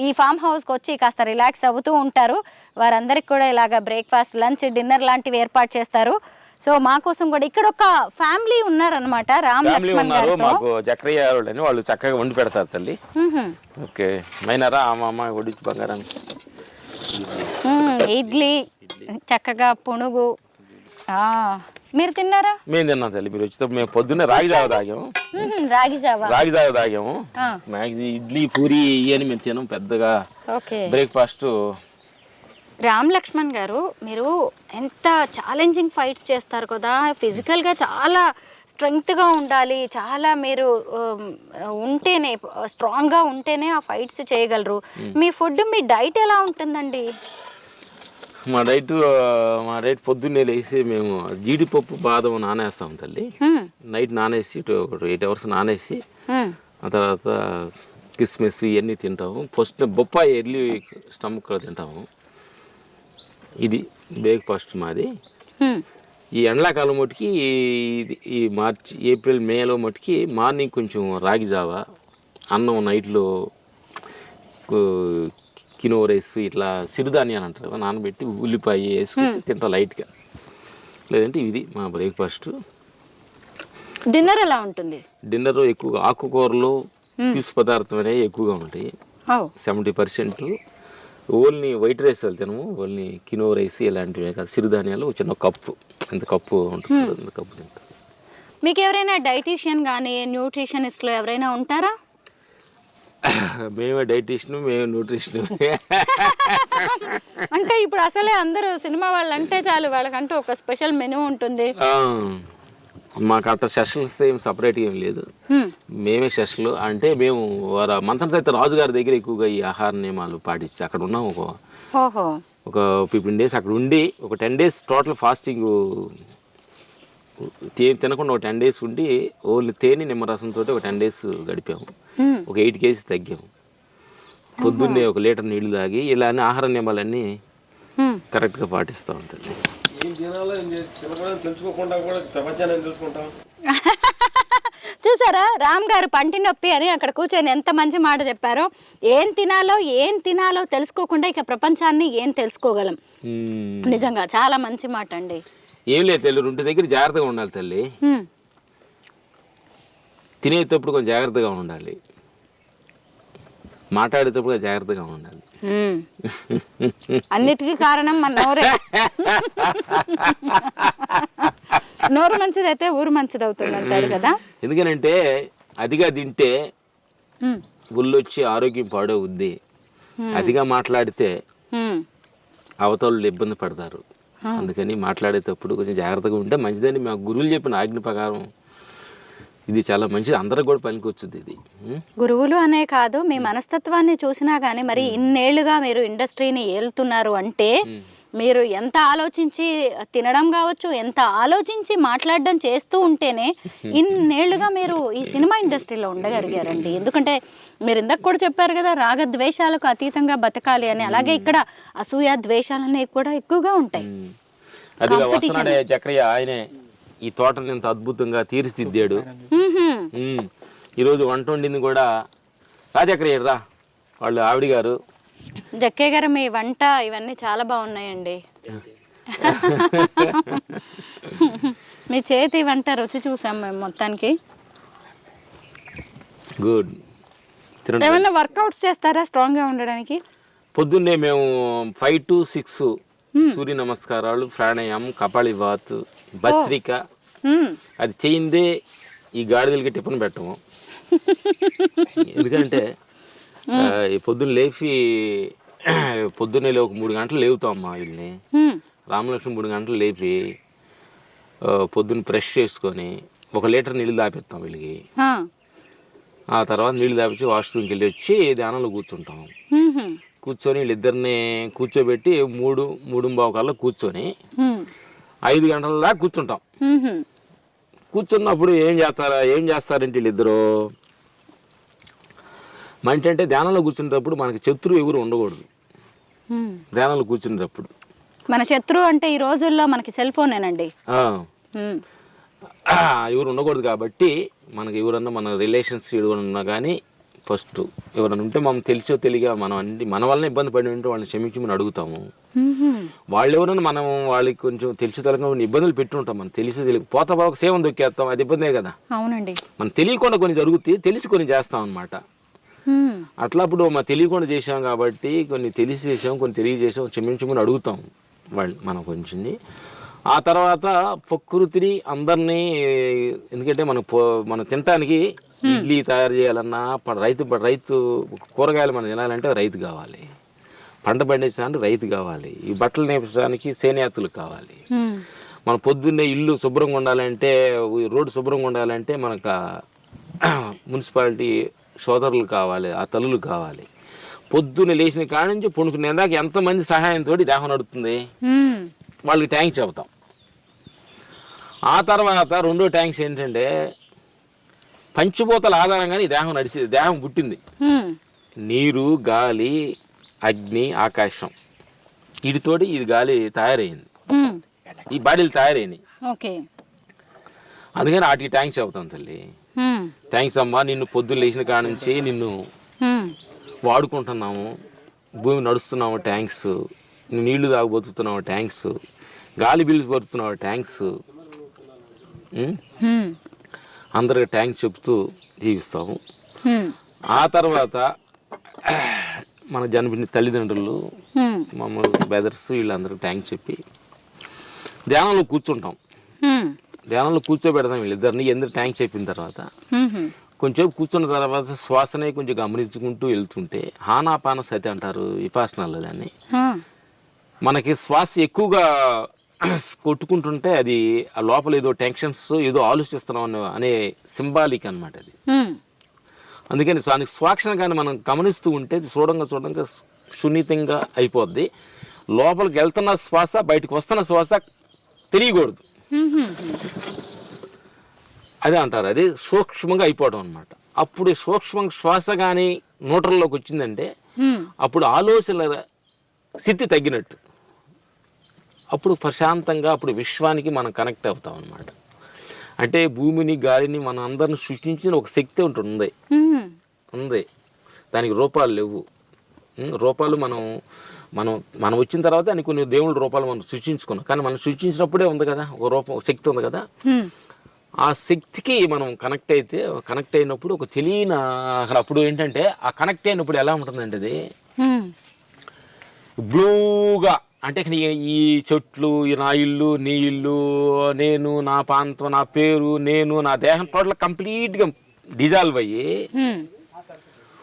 ఈ ఫామ్ హౌస్కి వచ్చి కాస్త రిలాక్స్ అవుతూ ఉంటారు. వారందరికీ కూడా ఇలాగ బ్రేక్ఫాస్ట్, లంచ్, డిన్నర్ లాంటివి ఏర్పాటు చేస్తారు. సో మా కోసం కూడా ఇక్కడ ఒక ఫ్యామిలీ ఉన్నారనమాట, రామ్ లక్ష్మణ్ గారు. మాకు చక్రయ్య అని వాళ్ళు చక్కగా వండి పెడతారు తల్లి. ఓకే, మైనారా అమ్మ వడ్డించి బంగారం. ఇడ్లీ చక్కగా పునుగు. మీరు తిన్నారా? మేము తిన్నాం తల్లి. మీరు వచ్చేటప్పుడు మేము పొద్దున్నే రాగి జావ తాగాము. రాగి జావ తాగాము. మ్యాక్సిమం ఇడ్లీ, పూరి ఇవన్నీ మేము తిన్నాం పెద్దగా. బ్రేక్ఫాస్ట్. రామ్ లక్ష్మణ్ గారు, మీరు ఎంత ఛాలెంజింగ్ ఫైట్స్ చేస్తారు కదా, ఫిజికల్గా చాలా స్ట్రెంగ్త్గా ఉండాలి, చాలా మీరు ఉంటేనే, స్ట్రాంగ్గా ఉంటేనే ఆ ఫైట్స్ చేయగలరు. మీ ఫుడ్, మీ డైట్ ఎలా ఉంటుందండి? మా డైట్ పొద్దున్నే లేసి మేము జీడిపప్పు, బాదం నానేస్తాం తల్లి. నైట్ నానేసి 8 hours నానేసి, ఆ తర్వాత కిస్మిస్ ఇవన్నీ తింటాము. ఫస్ట్ బొప్పాయి ఎర్లీ స్టమక్లో తింటాము. ఇది బ్రేక్ఫాస్ట్ మాది. ఈ ఎండాకాలం మటుకి, ఈ మార్చి, ఏప్రిల్, మేలో మటుకి మార్నింగ్ కొంచెం రాగి జావా, అన్నం నైట్లో కినో రైస్, ఇట్లా సిరుధాన్యాలు అంటారు కదా, నానబెట్టి ఉల్లిపాయ వేసుకొచ్చి తింటాం లైట్గా. లేదంటే ఇది మా బ్రేక్ఫాస్ట్. డిన్నర్ ఎలా ఉంటుంది? డిన్నర్ ఎక్కువగా ఆకుకూరలు, పీసు పదార్థం అనేవి ఎక్కువగా ఉంటాయి. 70%. ఓన్లీ వైట్ రైస్ తినము, ఓన్లీ కినో రైస్ ఇలాంటివి కాదు, సిరుధాన్యాలు చిన్న కప్పు, ఎంత కప్పు ఉంటుంది, అంత కప్పు తింటాం. మీకు ఎవరైనా డైటీషియన్ కానీ న్యూట్రిషనిస్ట్లో ఎవరైనా ఉంటారా? మేమే డైటీషియన్, మేము న్యూట్రిషన్. అంటే ఇప్పుడు అసలే అందరూ సినిమా వాళ్ళు అంటే చాలు, వాళ్ళకంటూ ఒక స్పెషల్ మెనూ ఉంటుంది. మాకు అంత సెషన్స్ ఏం సపరేట్గా ఏం లేదు, మేమే సెషన్లు. అంటే మేము మంత్రం సైతం రాజుగారి దగ్గర ఎక్కువగా ఈ ఆహార నియమాలు పాటించి అక్కడ ఉన్నాం. ఒక 15 days అక్కడ ఉండి, ఒక 10 days టోటల్ ఫాస్టింగ్ తినకుండా ఒక 10 days ఉండి, ఓన్లీ తేనె నిమ్మరసంతో ఒక 10 days గడిపాము. ఒక 8 kgs తగ్గాము. పొద్దున్నే 1 లీటర్ నీళ్లు తాగి, ఇలా ఆహార నియమాలన్నీ కరెక్ట్గా పాటిస్తూ ఉంటుంది. చూసారా, రామ్ గారు పంటి నొప్పి అని అక్కడ కూర్చొని ఎంత మంచి మాట చెప్పారో. ఏం తినాలో తెలుసుకోకుండా ఇక ప్రపంచాన్ని ఏం తెలుసుకోగలం. నిజంగా చాలా మంచి మాట అండి. ఏం లేదు తల్లి, 2 దగ్గర జాగ్రత్తగా ఉండాలి తల్లి. తినేటప్పుడు కొంచెం జాగ్రత్తగా ఉండాలి, మాట్లాడేటప్పుడు జాగ్రత్తగా ఉండాలి. అన్నిటికీ కారణం మన నోరే. నోరు మంచిదైతే ఊరు మంచిది అవుతుంది అంటారు కదా. ఎందుకనంటే అదిగా తింటే ఒళ్ళొచ్చి ఆరోగ్యం పాడవుద్ది, అదిగా మాట్లాడితే అవతల ఇబ్బంది పడతారు. అందుకని మాట్లాడేటప్పుడు కొంచెం జాగ్రత్తగా ఉంటే మంచిదని మా గురువులు చెప్పిన ఆజ్ఞ ప్రకారం ఇది చాలా మంచిది, అందరికి కూడా పనికొచ్చుద్ది ఇది. గురువులు అనే కాదు, మీ మనస్తత్వాన్ని చూసినా కానీ మరి ఇన్నేళ్లుగా మీరు ఇండస్ట్రీని ఏలుతున్నారు అంటే మీరు ఎంత ఆలోచించి తినడం కావచ్చు, ఎంత ఆలోచించి మాట్లాడడం చేస్తూ ఉంటేనే ఇన్నేళ్లుగా మీరు ఈ సినిమా ఇండస్ట్రీలో ఉండగలిగారండి. ఎందుకంటే మీరు ఇందాక కూడా చెప్పారు కదా, రాగద్వేషాలకు అతీతంగా బతకాలి అని. అలాగే ఇక్కడ అసూయ ద్వేషాలు అనేవి కూడా ఎక్కువగా ఉంటాయి. అది వస్తున్నాడే చక్రయ్య, ఆయనే ఈ తోటని ఇంత అద్భుతంగా తీర్చిదిద్దాడు. ఈరోజు వంట వండింది కూడా రాజక్రయ్య రా, వాళ్ళు ఆవిడ గారు. జక్కయ్య గారు మీ వంట ఇవన్నీ చాలా బాగున్నాయండి. మీ చేతి వంట రుచి చూసాం మేము మొత్తానికి. గుడ్. ఏమన్నా వర్కౌట్స్ చేస్తారా స్ట్రాంగ్ గా ఉండడానికి? పొద్దున్నే మేము 5 to 6 సూర్య నమస్కారాలు, ప్రాణాయామం, కపాళివాత్, భస్త్రిక. అది చేయిందే ఈ గాడిదలకి టిఫిన్ పెట్టము. ఎందుకంటే పొద్దున్నే ఒక 3 గంటలు లేపుతాం అమ్మా వీళ్ళని. రామలక్ష్మి 3 గంటలు లేపి పొద్దున్న బ్రష్ చేసుకొని 1 లీటర్ నీళ్ళు దాపిస్తాం వీళ్ళకి. ఆ తర్వాత నీళ్ళు దాపించి వాష్రూమ్కి వెళ్ళి వచ్చి ధ్యానంలో కూర్చుంటాం. కూర్చొని వీళ్ళిద్దరిని కూర్చోబెట్టి 3:15 కల్లా కూర్చొని 5 గంటల దాకా కూర్చుంటాం. కూర్చున్నప్పుడు ఏం చేస్తారంటే వీళ్ళిద్దరు మంచి అంటే ధ్యానంలో కూర్చునేటప్పుడు మనకి శత్రువు ఎవరు ఉండకూడదు. ధ్యానంలో కూర్చునేటప్పుడు మన శత్రువు అంటే ఈ రోజుల్లో మనకి సెల్ ఫోనేనండి. ఎవరు ఉండకూడదు. కాబట్టి మనకి ఎవరన్నా మన రిలేషన్స్ ఎవరన్నా కానీ ఫస్ట్ ఎవరైనా ఉంటే మనం తెలిసో తెలియగా మనం అన్ని మన వల్ల ఇబ్బంది పడి ఉంటే వాళ్ళని క్షమించమని అడుగుతాము. వాళ్ళు ఎవరైనా మనం వాళ్ళకి కొంచెం తెలిసి తలగా ఇబ్బందులు పెట్టుంటాం. మనం తెలియక పోత సేవం దొక్కేస్తాం, అది ఇబ్బందే కదా. అవునండి. మనం తెలియకుండా కొన్ని జరుగుతాయి, తెలిసి కొన్ని చేస్తాం అనమాట. అట్లా అప్పుడు మనం తెలియకుండా చేసాం కాబట్టి కొన్ని తెలిసి చేసాం, కొన్ని తెలియజేసాం, క్షమించమని అడుగుతాం వాళ్ళు మనం కొంచెం. ఆ తర్వాత ప్రకృతిని అందరినీ, ఎందుకంటే మనం తినటానికి ఇడ్లీ తయారు చేయాలన్నా రైతు కూరగాయలు మనం తినాలంటే రైతు కావాలి, పంట పండించడానికి రైతు కావాలి, ఈ బట్టలు నేర్పించడానికి చేనేతలు కావాలి. మన పొద్దున్నే ఇల్లు శుభ్రంగా ఉండాలంటే, రోడ్డు శుభ్రంగా ఉండాలంటే మనకు మున్సిపాలిటీ సోదరులు కావాలి, ఆ తల్లులు కావాలి. పొద్దున్న లేచిన కాడ నుంచి పొనుకునేదాకా ఎంతమంది సహాయంతో దేహం నడుస్తుంది, వాళ్ళకి ట్యాంక్స్ చెబుతాం. ఆ తర్వాత రెండో ట్యాంక్స్ ఏంటంటే పంచభూతాల ఆధారంగానే ఈ దేహం పుట్టింది. నీరు, గాలి, అగ్ని, ఆకాశం, వీటితోటి ఇది గాలి తయారైంది, ఈ బాడీలు తయారైంది. అందుకని వాటికి ట్యాంక్స్ చెబుతాం తల్లి. థ్యాంక్స్ అమ్మా, నిన్ను పొద్దున్న లేచిన కాడ నుంచి నిన్ను వాడుకుంటున్నాము, భూమి నడుస్తున్నాము, ట్యాంక్స్, నీళ్లు తాగబోతున్నావు, ట్యాంక్స్, గాలి బిల్లు పడుతున్నావు, ట్యాంక్స్. అందరికి ట్యాంక్స్ చెప్తూ జీవిస్తాము. ఆ తర్వాత మన జన్మని తల్లిదండ్రులు, మమ్మల్ని బ్రదర్స్, వీళ్ళందరికీ ట్యాంక్స్ చెప్పి ధ్యానంలో కూర్చుంటాం. ధ్యానంలో కూర్చోబెడతాం వీళ్ళిద్దరిని. ఎందుకు ట్యాంక్ చెప్పిన తర్వాత కొంచెం కూర్చున్న తర్వాత శ్వాసనే కొంచెం గమనించుకుంటూ వెళ్తుంటే హానాపాన సతి అంటారు విపాసనాలో దాన్ని. మనకి శ్వాస ఎక్కువగా కొట్టుకుంటుంటే అది ఆ లోపల ఏదో టెన్షన్స్ ఏదో ఆలోచిస్తున్నాం అనే సింబాలిక్ అనమాట అది. అందుకని దానికి శ్వాసన కానీ మనం గమనిస్తూ ఉంటే చూడంగా సున్నితంగా అయిపోద్ది. లోపలికి వెళ్తున్న శ్వాస బయటకు వస్తున్న శ్వాస తెలియకూడదు, అదే అంటారు. అది సూక్ష్మంగా అయిపోవడం అనమాట. అప్పుడు సూక్ష్మ శ్వాస కానీ నోటర్లోకి వచ్చిందంటే అప్పుడు ఆలోచనల స్థితి తగ్గినట్టు, అప్పుడు ప్రశాంతంగా అప్పుడు విశ్వానికి మనం కనెక్ట్ అవుతాం అనమాట. అంటే భూమిని, గాలిని మనం అందరిని సృష్టించిన ఒక శక్తి ఉంటుంది, దానికి రూపాలు లేవు. రూపాలు మనం వచ్చిన తర్వాత అని కొన్ని దేవుళ్ళ రూపాలు మనం సృష్టించుకున్నాం, కానీ మనం సృష్టించినప్పుడే ఉంది కదా ఒక రూపం, ఒక శక్తి ఉంది కదా. ఆ శక్తికి మనం కనెక్ట్ అయినప్పుడు ఒక తెలియని అప్పుడు ఏంటంటే ఆ కనెక్ట్ అయినప్పుడు ఎలా ఉంటుందంటే అది బ్లూగా, అంటే ఈ చెట్లు, నా ఇల్లు, నీ ఇల్లు, నేను, నా ప్రాంతం, నా పేరు, నేను, నా దేహం టోటల్ కంప్లీట్గా డిజాల్వ్ అయ్యి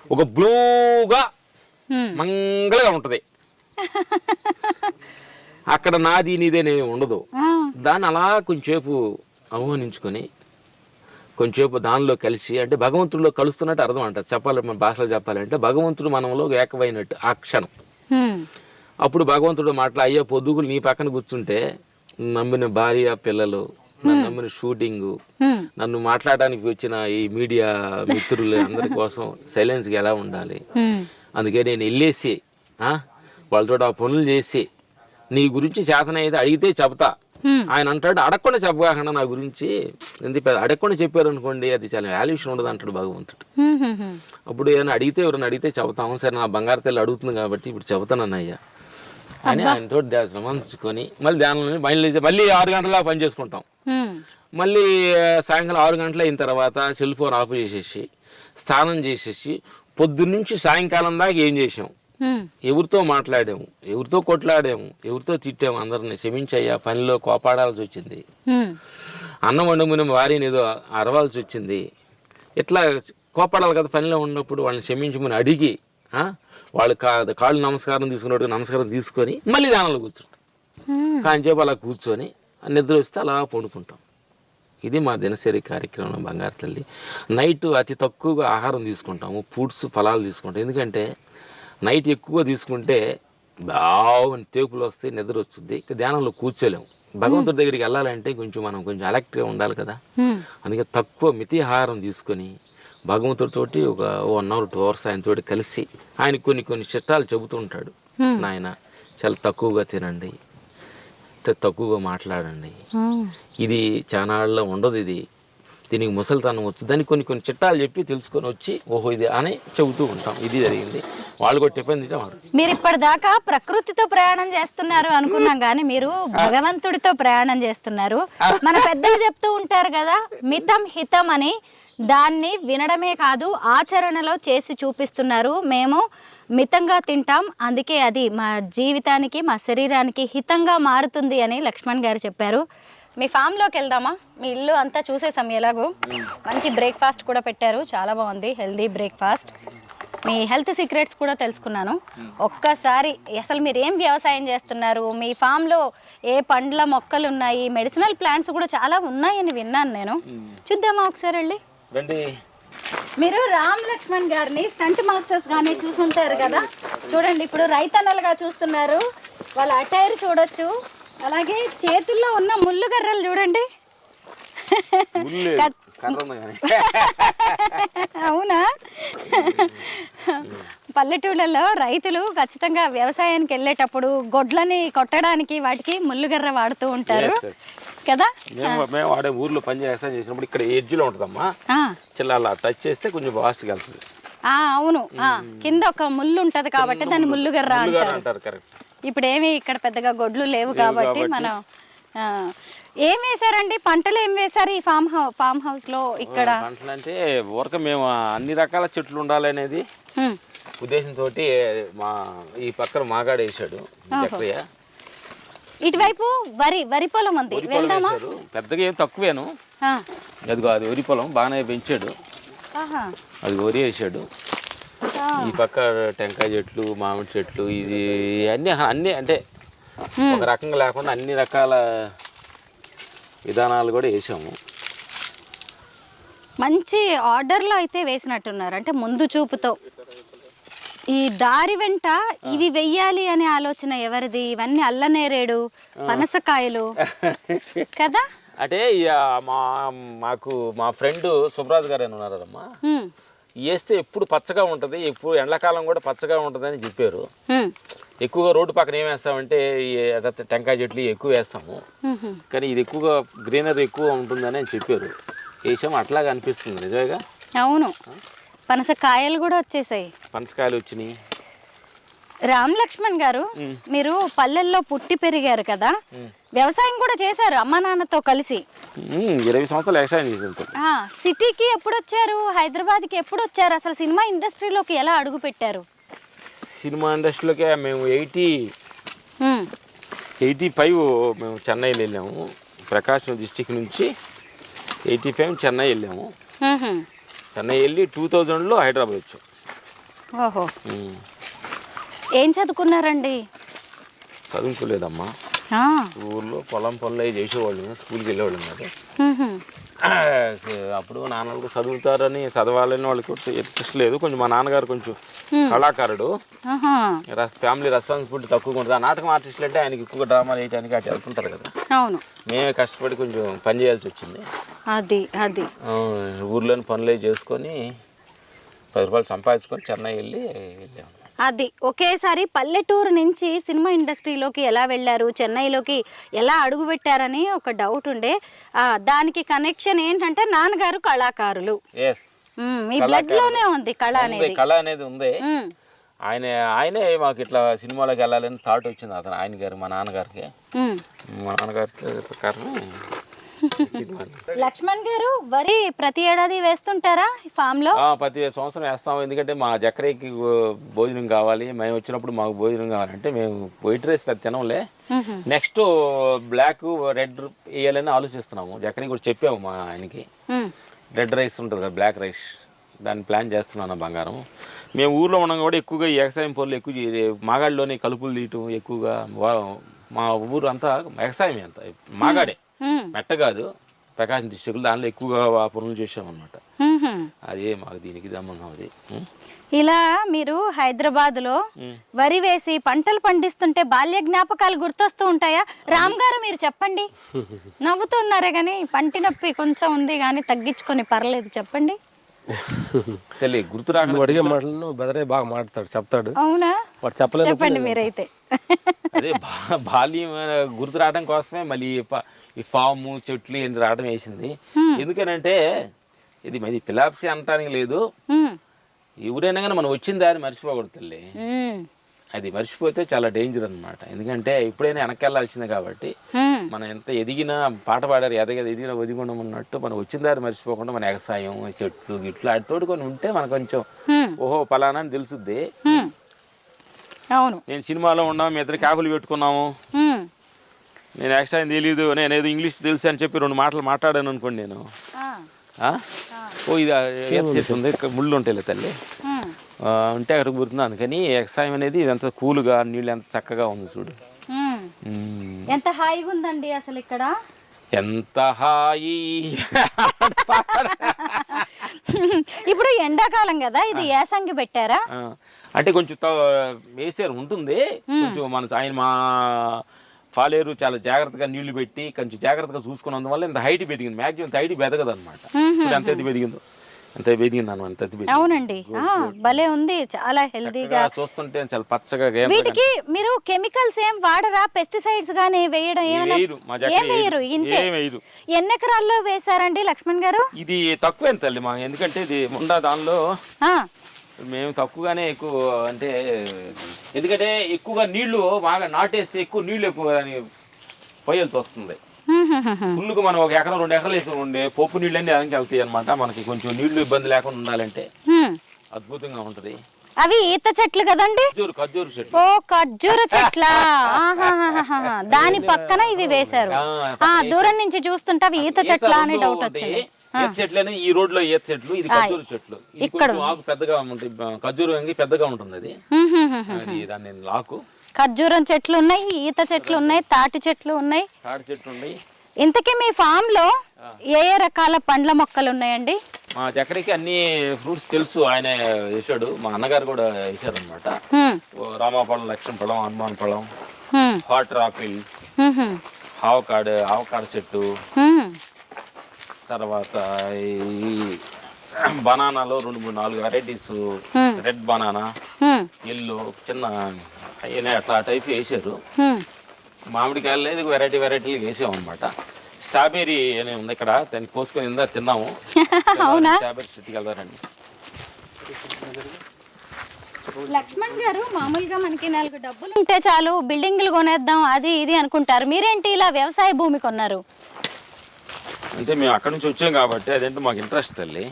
ఒక బ్లూగా మంగళగా ఉంటుంది. అక్కడ నాది నీదేనే ఉండదు. ఆ, దాన్ని అలా కొంచెంసేపు ఆహ్వానించుకొని కొంచెంసేపు దానిలో కలిసి, అంటే భగవంతుడిలో కలుస్తున్నట్టు అర్థం అంట. మన భాషలో చెప్పాలంటే భగవంతుడు మనలో ఏకమైనట్టు ఆ క్షణం. హ్మ్, అప్పుడు భగవంతుడు అయ్యో పొద్దుగులు నీ పక్కన కూర్చుంటే నమ్మిన భార్య పిల్లలు, నన్ను నమ్మిన షూటింగ్, హ్మ్, నన్ను మాట్లాడడానికి వచ్చిన ఈ మీడియా మిత్రులు అందరి కోసం సైలెన్స్గా ఎలా ఉండాలి. హ్మ్, అందుకే నేను వెళ్ళేసి వాళ్ళతో ఆ పనులు చేసి నీ గురించి చేతనైతే అడిగితే చెప్తా. హ్మ్, ఆయన అంటాడు అడగకుండా చెప్పకుండా నా గురించి ఎందుకు అడగకుండా చెప్పారు అనుకోండి అది చాలా వాల్యూషన్ ఉండదు అంటాడు భగవంతుడు. హ్మ్, హ్మ్, హ్మ్. అప్పుడు ఏదైనా ఎవరైనా అడిగితే చెబుతాము. సరే నా బంగారు తల్లి అడుగుతుంది కాబట్టి ఇప్పుడు చెబుతానన్నయ్యా అని ఆయనతో ధ్యాసమంచుకొని మళ్ళీ ధ్యానంలో మళ్ళీ 6 గంటలా పని చేసుకుంటాం. హ్మ్, మళ్ళీ సాయంకాలం 6 గంటలు అయిన తర్వాత సెల్ ఫోన్ ఆఫ్ చేసేసి స్నానం చేసేసి పొద్దున్నుంచి సాయంకాలం దాకా ఏం చేసాం, హ్మ్, ఎవరితో మాట్లాడాము, ఎవరితో కొట్లాడాము, ఎవరితో తిట్టాము, అందరిని క్షమించయ్యా పనిలో కోపాడాల్సి వచ్చింది, హ్మ్, అన్నం వండుకునే వారిని ఏదో అరవాల్సి వచ్చింది, ఇట్లా కోపాడాలి కదా పనిలో ఉన్నప్పుడు. వాళ్ళని క్షమించమని అడిగి వాళ్ళు కాళ్ళు నమస్కారం తీసుకున్నట్టు నమస్కారం తీసుకొని మళ్ళీ దానిలో కూర్చుంటాం. హ్మ్. కాంచేపు అలా కూర్చొని నిద్ర వస్తే అలా పడుకుంటాం. ఇది మా దినచర్య కార్యక్రమం బంగారు తల్లి. నైట్ అతి తక్కువగా ఆహారం తీసుకుంటాము, ఫ్రూట్స్ ఫలాలు తీసుకుంటాం. ఎందుకంటే నైట్ ఎక్కువగా తీసుకుంటే బాగుని తేపులు వస్తాయి, నిద్ర వస్తుంది, ధ్యానంలో కూర్చోలేము. భగవంతుడి దగ్గరికి వెళ్ళాలంటే కొంచెం అలర్ట్గా ఉండాలి కదా. హ్మ్. అందుకే తక్కువ మితి ఆహారం తీసుకొని భగవంతుడితోటి ఒక 1 hour 2 hours ఆయనతోటి కలిసి ఆయన కొన్ని చిట్టాలు చెబుతూ ఉంటాడు. నాయన చాలా తక్కువగా తినండి, తక్కువగా మాట్లాడండి, ఇది చానాళ్ళలో ఉండదు, దీనికి ముసలితనం వచ్చు, దానికి కొన్ని చిట్టాలు చెప్పి తెలుసుకొని వచ్చి ఓహో ఇది అని చెబుతూ ఉంటాం. ఇది జరిగింది. వాళ్ళు కూడా టిఫిన్ తింటాం. మీరు ఇప్పటిదాకా ప్రకృతితో ప్రయాణం చేస్తున్నారు అనుకున్నాం కానీ మీరు భగవంతుడితో ప్రయాణం చేస్తున్నారు. మన పెద్దలు చెప్తూ ఉంటారు కదా మితం హితం అని, దాన్ని వినడమే కాదు ఆచరణలో చేసి చూపిస్తున్నారు. మేము మితంగా తింటాం, అందుకే అది మా జీవితానికి మా శరీరానికి హితంగా మారుతుంది అని లక్ష్మణ్ గారు చెప్పారు. మీ ఫామ్లోకి వెళ్దామా? మీ ఇల్లు అంతా చూసేసాం, ఎలాగో మంచి బ్రేక్ఫాస్ట్ కూడా పెట్టారు, చాలా బాగుంది, హెల్దీ బ్రేక్ఫాస్ట్. మీ హెల్త్ సీక్రెట్స్ కూడా తెలుసుకున్నాను. ఒక్కసారి అసలు మీరు ఏం వ్యవసాయం చేస్తున్నారు, మీ ఫామ్లో ఏ పండ్ల మొక్కలు ఉన్నాయి, మెడిసినల్ ప్లాంట్స్ కూడా చాలా ఉన్నాయని విన్నాను నేను. చూద్దామా ఒకసారి వెళ్ళి? మీరు రామ్ లక్ష్మణ్ గారిని స్టంట్ మాస్టర్స్ గానే చూసుంటారు కదా, చూడండి ఇప్పుడు రైతన్నలుగా చూస్తున్నారు. వాళ్ళ అటైర్ చూడొచ్చు, అలాగే చేతుల్లో ఉన్న ముళ్ళు గర్రలు చూడండి. అవునా? పల్లెటూళ్ళలో రైతులు ఖచ్చితంగా వ్యవసాయానికి వెళ్ళేటప్పుడు గొడ్లని కొట్టడానికి వాటికి ముళ్ళుగర్ర వాడుతూ ఉంటారు కదా. మేము వాడే ఊర్లో పని వ్యవసాయం చేసినప్పుడు ఇక్కడ ఎడ్జ్లో ఉంటుందమ్మా, చిల్ల అలా టచ్ చేస్తే కొంచెం ఫాస్ట్గా వెళ్తుంది. అవును, కింద ఒక ముళ్ళు ఉంటది కాబట్టి దాన్ని ముళ్ళుగర్ర అంటారు. కరెక్ట్. ఇప్పుడు ఏమి ఇక్కడ పెద్దగా గొడ్లు లేవు కాబట్టి మనం ఏం వేసారండి, పంటలు ఏం వేసారు ఈ ఫామ్ హౌస్ లో? ఇక్కడ పంటలు అంటే ఊరక మేము అన్ని రకాల చెట్లు ఉండాలనేది ఉద్దేశంతో ఈ పక్కన మాగాడు వేసాడు. ఇటువైపు వరి పొలం ఉంది, వెళ్దామా? పెద్దగా ఏం తక్కువేను, అదిగో అది వరి పొలం బాగానే పెంచాడు, అది వరి వేసాడు. ఈ పక్క టెంకాయ చెట్లు, మామిడి చెట్లు, ఇది అన్ని అంటే ఒక రకంగా లేకుండా అన్ని రకాల విధానాలు కూడా వేసాము. మంచి ఆర్డర్లో అయితే వేసినట్టున్నారు, అంటే ముందు చూపుతో. ఈ దారి వెంట ఇవి వెయ్యాలి అనే ఆలోచన ఎవరిది? ఇవన్నీ అల్లనేరేడు, పనసకాయలు కదా. అంటే మాకు మా ఫ్రెండ్ సుబ్రాజ్ గారు అని ఉన్నారమ్మా, వేస్తే ఎప్పుడు పచ్చగా ఉంటుంది, ఎప్పుడు ఎండాకాలం కూడా పచ్చగా ఉంటుంది అని చెప్పారు. ఎక్కువగా రోడ్డు పక్కన ఏం వేస్తామంటే టెంకాయ చెట్లు ఎక్కువ వేస్తాము, కానీ ఇది ఎక్కువగా గ్రీనరీ ఎక్కువ ఉంటుందని చెప్పారు. వేసాము, అట్లాగా అనిపిస్తుంది నిజమేగా. అవును, పనసకాయలు కూడా వచ్చేసాయి, పనసకాయలు వచ్చినాయి. రామ్ లక్ష్మణ్ గారు, మీరు పల్లెల్లో పుట్టి పెరిగారు కదా, వ్యవసాయం కూడా చేశారు అమ్మా నాన్నతో కలిసి. 20 సంవత్సరాలు వ్యవసాయం చేశారు. సిటీకి ఎప్పుడు వచ్చారు, హైదరాబాద్కి ఎప్పుడు వచ్చారు, అసలు సినిమా ఇండస్ట్రీలోకి ఎలా అడుగు పెట్టారు? సినిమా ఇండస్ట్రీలోకి మేము 85 మేము చెన్నైలో వెళ్ళాము. ప్రకాశం డిస్టిక్ నుంచి 85 చెన్నై వెళ్ళాము. చెన్నై వెళ్ళి 2000లో హైదరాబాద్ వచ్చాం. ఓహో, ఏం చదువుకున్నారండి? చదువుకోలేదమ్మా. ఆ, ఊళ్ళో పొలం పనులు అవి చేసేవాళ్ళు, స్కూల్కి వెళ్ళేవాళ్ళం కదా. మ్హూ. అప్పుడు నాన్నలకు చదువుతారని చదవాలని వాళ్ళకి ఇంట్రెస్ట్ లేదు. కొంచెం మా నాన్నగారు కొంచెం కళాకారుడు, ఆహా. ఫ్యామిలీ రెస్పాన్సిబిలిటీ తక్కువగా ఉంటుంది. ఆ నాటకం ఆర్టిస్టులు అంటే ఆయనకి ఎక్కువగా డ్రామాలు వేయడానికి అటు వెళ్తుంటారు కదా. అవును, మేమే కష్టపడి కొంచెం పని చేయాల్సి వచ్చింది. అది అది ఊర్లోని పనులు చేసుకొని 10 రూపాయలు సంపాదించుకొని చెన్నై వెళ్ళాము. అది ఒకేసారి పల్లెటూరు నుంచి సినిమా ఇండస్ట్రీలోకి ఎలా వెళ్ళారు, చెన్నైలోకి ఎలా అడుగు పెట్టారని ఒక డౌట్ ఉండే. దానికి కనెక్షన్ ఏంటంటే నాన్నగారు కళాకారులు. మీ బ్లడ్ లోనే ఉంది కళ అనేది. కళ అనేది ఉంది. ఆయనే మాకు ఇట్లా సినిమాలోకి వెళ్ళాలని థాట్ వచ్చింది. ఆయన గారు మా నాన్నగారికి ప్రకారం. లక్ష్మణ్ గారు వరి ప్రతి ఏడాది వేస్తుంటారా ఫామ్ లో? ప్రతి సంవత్సరం వేస్తాము. ఎందుకంటే మా జకరీకి భోజనం కావాలి, మేము వచ్చినప్పుడు మాకు భోజనం కావాలంటే మేము వైట్ రైస్ పెద్ద తినంలే, నెక్స్ట్ బ్లాక్ రెడ్ వేయాలని ఆలోచిస్తున్నాము. జకరీ కూడా చెప్పాము మా ఆయనకి, రెడ్ రైస్ ఉంటుంది కదా బ్లాక్ రైస్, దాన్ని ప్లాన్ చేస్తున్నాను బంగారం. మేము ఊర్లో ఉన్నాం కూడా ఎక్కువగా ఈ వ్యవసాయం పనులు ఎక్కువ, మాగాడిలోని కలుపులు తీయటం ఎక్కువగా. మా ఊరు అంతా వ్యవసాయమే, అంతా మాగాడే, మెట్ట కాదు, ప్రకాశం డిస్ట్రిక్ట్, దానిలో ఎక్కువగా పనులు చేసామన్నమాట. అదే మాకు దీనికి సంబంధం. అది ఇలా మీరు హైదరాబాద్ లో వరి వేసి పంటలు పండిస్తుంటే బాల్య జ్ఞాపకాలు గుర్తొస్తూ ఉంటాయా? రామ్ గారు మీరు చెప్పండి. నవ్వుతున్నారే కానీ పంటి నొప్పి కొంచెం ఉంది కానీ తగ్గించుకొని పర్లేదు, చెప్పండి. తెలియ గుర్తు రాక అడిగే మాటలను బెదరే బాగా మాట్లాడతాడు, చెప్తాడు. అవునా, వాడు చెప్పలేదు. చెప్పండి మీరైతే. అదే బాల్యం గుర్తు రావడం కోసమే మళ్ళీ ఈ ఫాము చెట్లు ఏంటి రావడం వేసింది. ఎందుకనంటే ఇది మరి పిలాప్సీ అనటానికి లేదు, ఎవరైనా కానీ మనం వచ్చిన దాన్ని మర్చిపోకూడదు తల్లి. అది మర్చిపోతే చాలా డేంజర్ అనమాట. ఎందుకంటే ఎప్పుడైనా వెనకెళ్ళాల్సిందే కాబట్టి మనం ఎంత ఎదిగినా, పాట పాడారు ఎదిగినా ఒదిగుండం ఉన్నట్టు మనం వచ్చిన దాన్ని మర్చిపోకుండా మన వ్యవసాయం చెట్లు గిట్లు వాటితోటి కొన్ని ఉంటే మనకు కొంచెం ఓహో పలానా అని తెలుసుద్ది. అవును, నేను సినిమాలో ఉన్నాము, మీ ఇద్దరు క్యాబులు పెట్టుకున్నాము, నేను వ్యవసాయం తెలీదు, నేను ఏదో ఇంగ్లీష్ తెలుసు అని చెప్పి 2 మాటలు మాట్లాడాను అనుకోండి, నేను ఓ ఇది చెట్టు ఉంది, ముళ్ళు ఉంటాయి తల్లి ఉంటే అక్కడికి గుర్తుంది. అందుకని వ్యవసాయం అనేది ఇదంతా కూల్గా, నీళ్ళు ఎంత చక్కగా ఉంది చూడు. ఎంత హాయిగా ఉందండి అసలు ఇక్కడ, ఎంత హాయి. ఇప్పుడు ఎండాకాలం కదా, ఇది యాసంగి పెట్టారా? అంటే కొంచెం వేసారు ఉంటుంది కొంచెం. ఆయన మా పాలేరు చాలా జాగ్రత్తగా నీళ్లు పెట్టి కొంచెం జాగ్రత్తగా చూసుకున్నందువల్ల ఇంత హైట్ పెరిగింది. మ్యాక్సిమం ఇంత హైట్ పెరగదు అనమాట. ఎంత ఎత్తి పెరిగిందో అంత పెరిగింది అనమాట. అవునండి, భలే ఉంది, చాలా హెల్దీగా చూస్తుంటే చాలా పచ్చగా. వీటికి మీరు కెమికల్స్ ఏం వాడరా? పెస్టిసైడ్స్ గానీ వేయడం ఏమైరు? ఎన్ని ఎకరాల్లో వేసారండి లక్ష్మణ్ గారు? ఇది తక్కువ తల్లి మా, ఎందుకంటే ఇది ఉండా దానిలో మేము తక్కువగానే ఎక్కువ, అంటే ఎందుకంటే ఎక్కువగా నీళ్లు బాగా నాటేస్తే ఎక్కువ నీళ్లు ఎక్కువ పోయాల్సి వస్తుంది. ఫుల్గా మనం 1 ఎకరం 2 ఎకరాలు వేసి ఉండే పప్పు నీళ్ళు అన్నీ దానికి వెళ్తాయి అనమాట. మనకి కొంచెం నీళ్లు ఇబ్బంది లేకుండా ఉండాలంటే అద్భుతంగా ఉంటది. అవి ఈత చెట్లు కదండి? ఖర్జూరు చెట్లు. ఓ ఖర్జూర చెట్ల, దాని పక్కన ఇవి వేశారు. దూరం నుంచి చూస్తుంటే అవి ఈత చెట్ల అని డౌట్ వచ్చింది. ఈత చెట్లు ఈ రోడ్ లో ఈత చెట్లు, ఇది ఖర్జూరు చెట్లు. ఇక్కడ ఆకు పెద్దగా ఉంటుంది, ఖర్జూరు పెద్దగా ఉంటుంది. అది దాన్ని ఆకు. ఖర్జూరం చెట్లు ఉన్నాయి, ఈత చెట్లు ఉన్నాయి, తాటి చెట్లు ఉన్నాయి. ఇంతకీ మీ ఫామ్ లో ఏ ఏ రకాల పండ్ల మొక్కలు ఉన్నాయండి? మా జకరికి అన్ని ఫ్రూట్స్ తెలుసు, ఆయన వేసాడు. మా అన్నగారు కూడా వేసారు అనమాట. రామాపழం, లక్ష్మణ పழం, హనుమాన్ పழం, హాట్ ఆపిల్, ఆవకాడ చెట్టు, తర్వాత ఈ బనానాలో 2-3-4 వెరైటీస్, రెడ్ బనానా, ఎల్లో, చిన్న అట్లా టైప్ వేసారు. మామిడికాయలు లేదు, వెరైటీలు వేసాం అనమాట. స్ట్రాబెర్రీ అని ఉంది ఇక్కడ, దాన్ని కోసుకొని ఇందా తిన్నాము. స్ట్రాబెర్రీ చెట్టుకి వెళ్తారండి. లక్ష్మణ్ గారు, మామూలుగా మనకి 4 డబ్బులు ఉంటే చాలు బిల్డింగ్లు కొనేద్దాం అది ఇది అనుకుంటారు, మీరేంటి ఇలా వ్యవసాయ భూమి కొన్నారు? అంటే మేము అక్కడి నుంచి వచ్చాం కాబట్టి అదేంటే మాకు ఇంట్రెస్ట్ తల్లి.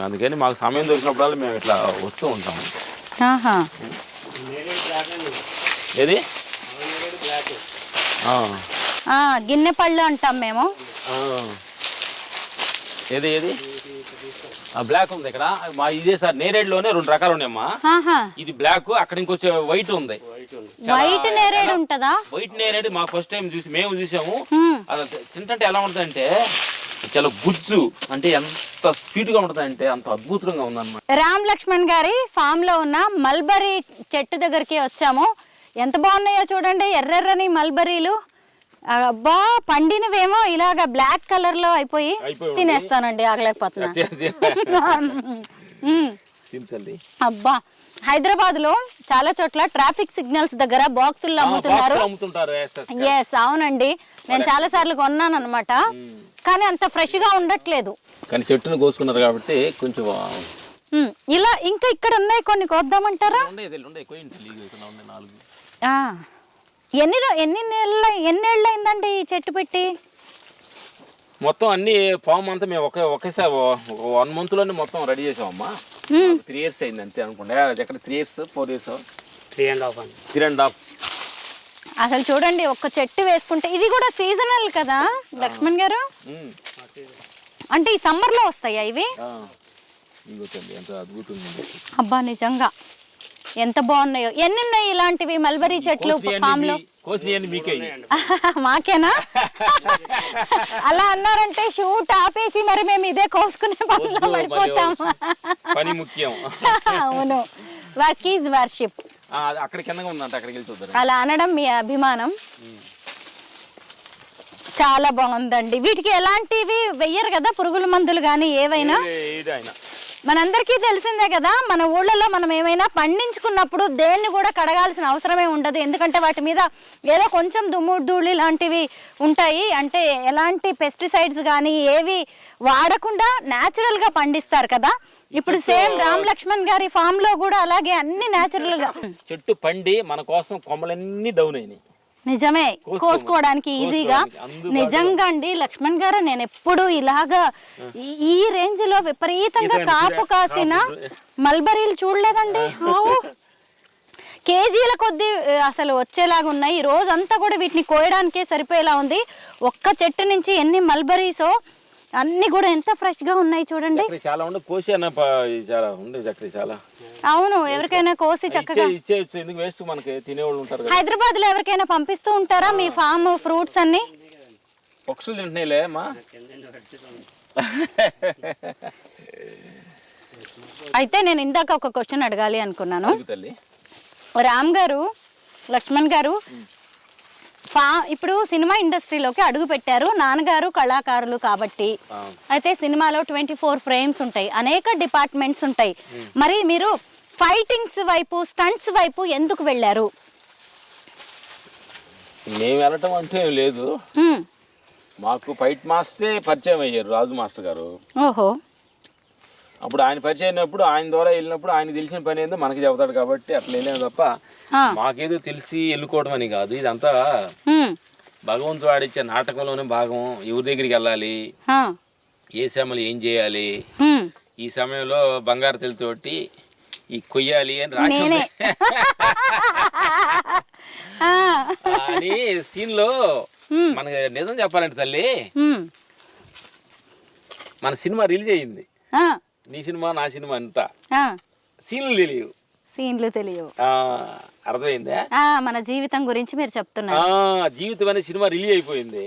అందుకని మాకు సమయం దొరికినప్పుడు మేము ఇట్లా వస్తూ ఉంటాము. ఏది గిన్నె పళ్ళు అంటాం మేము. ఏది బ్లాక్ ఉంది ఇక్కడ ఇదే సార్ నేరేడులోనే 2 రకాలు ఉన్నాయమ్మా. ఆహా, ఇది బ్లాక్, అక్కడ ఇంకొచ్చే వైట్ ఉంది. వైట్ నేరేడు ఉంటదా? వైట్ నేరేడు మా ఫస్ట్ టైం మేము చూసాము. హ్మ్. అది తింటే ఎలా ఉంటుందంటే చాలా గుజ్జు, అంటే ఎంత స్వీట్ గా ఉంటుందంటే అంత అద్భుతంగా ఉందన్నమాట. రామ్ లక్ష్మణ్ గారి ఫామ్ లో ఉన్న మల్బరీ చెట్టు దగ్గరికి వచ్చాము. ఎంత బాగున్నాయో చూడండి, ఎర్రెర్రని మల్బరీలు. అబ్బా, పండినవేమో ఇలాగా బ్లాక్ కలర్ లో అయిపోయి తినేస్తానండి, ఆగలేకపోతున్నా. అబ్బా, హైదరాబాద్ లో చాలా చోట్ల ట్రాఫిక్ సిగ్నల్స్ దగ్గర బాక్సుల్లో అమ్ముతున్నారు. ఎస్, అవునండి, నేను చాలా సార్లు కొన్నాను అనమాట. కానీ అంత ఫ్రెష్ గా ఉండట్లేదు. కానీ చెట్టును కోసుకున్నారు కాబట్టి కొంచెం ఇలా ఇంకా ఇక్కడ ఉన్నాయి, కొన్ని కోద్దామంటారా? ఎన్నేళ్ళు అయిందండి ఈ చెట్టు పెట్టి? మొత్తం అన్ని ఫామ్ అంతా మేము ఒకేసారి 1 month లోనే మొత్తం రెడీ చేసామమ్మా. 3 years అయింది అంతే అనుకోండి. ఎక్కడ 3 years 4 years 3.5. అసలు చూడండి, ఒక్క చెట్టు వేసుకుంటే ఇది కూడా సీజనల్ కదా లక్ష్మణ్ గారు? అంటే ఈ సమ్మర్ లో వస్తాయా ఇవి? అబ్బా, నిజంగా ఎంత బాగున్నాయో. ఎన్ని ఉన్నాయి ఇలాంటివి మల్బరీ చెట్లు ఫామ్ లో? మాకేనా? అలా అన్నారంటే షూట్ ఆపేసి మరి మేము ఇదే కోసుకునే పనిలో పడిపోతాం. పని ముఖ్యం. అవును, వర్క్ ఈజ్ వర్షిప్. అక్కడ కిందగా ఉందంట, అక్కడికి వెళ్తుంది. అలా అనడం మీ అభిమానం. చాలా బాగుందండి. వీటికి ఎలాంటివి వెయ్యరు కదా, పురుగుల మందులు కానీ ఏవైనా? మనందరికీ తెలిసిందే కదా, మన ఊళ్ళలో మనం ఏమైనా పండించుకున్నప్పుడు దేన్ని కూడా కడగాల్సిన అవసరమే ఉండదు. ఎందుకంటే వాటి మీద ఏదో కొంచెం దుమ్ము ధూళి లాంటివి ఉంటాయి. అంటే ఎలాంటి పెస్టిసైడ్స్ కానీ ఏవి వాడకుండా న్యాచురల్ గా పండిస్తారు కదా. ఇప్పుడు సేమ్ రామ్ లక్ష్మణ్ గారి ఫామ్ లో కూడా అలాగే అన్ని న్యాచురల్ గా. చెట్టు పండి మన కోసం కొమ్మలన్నీ డౌన్ అయినాయి. నిజమే, కోసుకోవడానికి ఈజీగా. నిజంగా అండి లక్ష్మణ్ గారు, నేను ఎప్పుడు ఇలాగా ఈ రేంజ్ లో విపరీతంగా కాపు కాసిన మల్బరీలు చూడలేదండి. కేజీల కొద్దీ అసలు వచ్చేలాగా ఉన్నాయి. ఈ రోజంతా కూడా వీటిని కోయడానికే సరిపోయేలా ఉంది. ఒక్క చెట్టు నుంచి ఎన్ని మల్బరీసో, అన్ని కూడా ఎంత ఫ్రెష్ గా ఉన్నాయి చూడండి. చాలా ఉండే కోసి చాలా ఉండే చక్రి చాలా. అవును, ఎవరికైనా కోసి చక్కగా ఇచ్చేయచ్చు. ఎందుకు వేస్ట్, మనకి తినేవాళ్ళు ఉంటారు. హైదరాబాద్ లో ఎవరికైనా పంపిస్తూ ఉంటారా మీ ఫామ్ ఫ్రూట్స్ అన్ని? పక్షులు తింటున్నాయిలే అమ్మా. అయితే నేను ఇందాక ఒక క్వశ్చన్ అడగాలి అనుకున్నాను. రామ్ గారు, లక్ష్మణ్ గారు, ఇప్పుడు సినిమా ఇండస్ట్రీలోకి అడుగు పెట్టారు. నాన్నగారు కళాకారులు కాబట్టి అయితే సినిమాలో 24 frames ఉంటాయి, అనేక డిపార్ట్మెంట్స్ ఉంటాయి. మరి మీరు ఫైటింగ్స్ వైపు, స్టంట్స్ వైపు ఎందుకు వెళ్ళారు? మేము వెళ్ళటం అంటే లేదు, మాకు ఫైట్ మాస్టరే పరిచయం అయ్యారు, రాజు మాస్టర్ గారు. ఓహో. అప్పుడు ఆయన పరిచయం అయినప్పుడు, ఆయన ద్వారా వెళ్ళినప్పుడు ఆయన తెలిసిన పని ఏందో మనకి చెబుతాడు కాబట్టి అట్లా వెళ్ళాము తప్ప మాకేదో తెలిసి వెళ్ళుకోవడం అని కాదు. ఇదంతా భగవంతుడు ఆడిచ్చే నాటకంలోనే భాగం. ఎవరి దగ్గరికి వెళ్ళాలి, ఏ సమయంలో ఏం చేయాలి, ఈ సమయంలో బంగారు తెలతోటి ఈ కొయ్యాలి అని రాసి అని సీన్ లో మనకి నిజం చెప్పాలంటే తల్లి, మన సినిమా రిలీజ్ అయ్యింది. నీ సినిమా నా సినిమా అంతా సీన్లు తెలియవు. అర్థమైందా? మన జీవితం గురించి మీరు చెప్తున్నారు. జీవితం అనే సినిమా రిలీజ్ అయిపోయింది.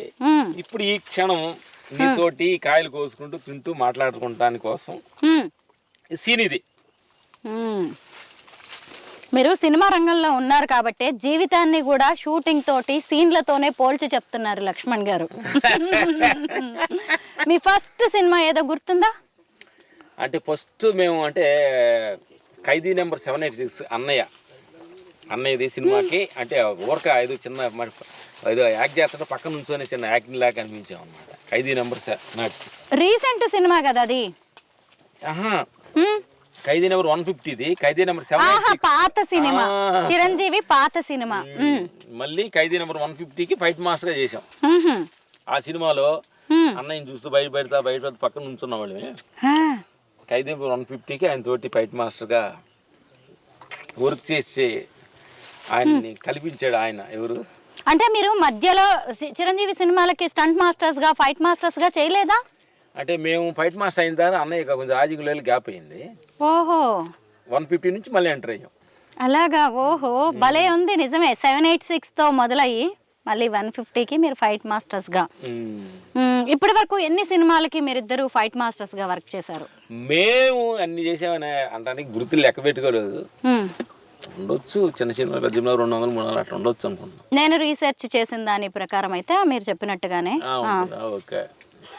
ఇప్పుడు ఈ క్షణం నీతోటి కాయలు కోసుకుంటూ తింటూ మాట్లాడుకుంటాని కోసం సీన్ ఇది. మీరు సినిమా రంగంలో ఉన్నారు కాబట్టి జీవితాన్ని కూడా షూటింగ్ తోటి, సీన్లతోనే పోల్చి చెప్తున్నారు లక్ష్మణ్ గారు. మీ ఫస్ట్ సినిమా ఏదో గుర్తుందా? అంటే ఫస్ట్ మేము అంటే ఖైదీ నెంబర్ 786 అన్నయ్యది సినిమాకి అంటే ఊరక ఏదో చిన్న ఏదో యాక్ట్ చేస్తుంటే పక్కన నుంచొని చిన్న యాక్టింగ్ లాగా కనిపించాం అనమాట. ఖైదీ నెంబర్ 786 రీసెంట్ సినిమా కదా అది? ఖైదీ నెంబర్ 150ది, ఖైదీ నెంబర్ 786 పాత సినిమా, చిరంజీవి పాత సినిమా. మళ్ళీ ఖైదీ నెంబర్ 150కి ఫైట్ మాస్టర్ గా చేసాం. ఆ సినిమాలో అన్నయ్యని చూస్తూ బయట పక్కన నుంచున్న వాళ్ళమే. ఖైదీ నెంబర్ 150కి ఆయన తోటి ఫైట్ మాస్టర్ గా వర్క్ చేసి ఆయన్ని కల్పించాడు. ఆయన ఎవరు అంటే మీరు మధ్యలో చిరంజీవి సినిమాలకి స్టంట్ మాస్టర్స్ గా, ఫైట్ మాస్టర్స్ గా చేయలేదా? అంటే మేము ఫైట్ మాస్టర్ అయిన తర్వాత అన్నయ్య కొంచెం రాజకీయాలు గ్యాప్ అయింది. ఓహో 150 నుంచి మళ్ళీ ఎంటర్ అయ్యాం. అలాగా. ఓహో భలే ఉంది నిజమే. 786తో మొదలయ్యి మళ్ళీ 150కి మీరు ఫైట్ మాస్టర్స్గా. ఇప్పటి వరకు ఎన్ని సినిమాలకి మీరిద్దరు ఫైట్ మాస్టర్స్గా వర్క్ చేశారు? మేము అన్ని చేసామని అంటానికి గుర్తులు లెక్క పెట్టుకోలేదు. ఉండొచ్చు చిన్న చిన్న పెద్ద 200 300 అట్లా ఉండొచ్చు అనుకుంటున్నాం. నేను రీసెర్చ్ చేసిన దాని ప్రకారం అయితే మీరు చెప్పినట్టుగానే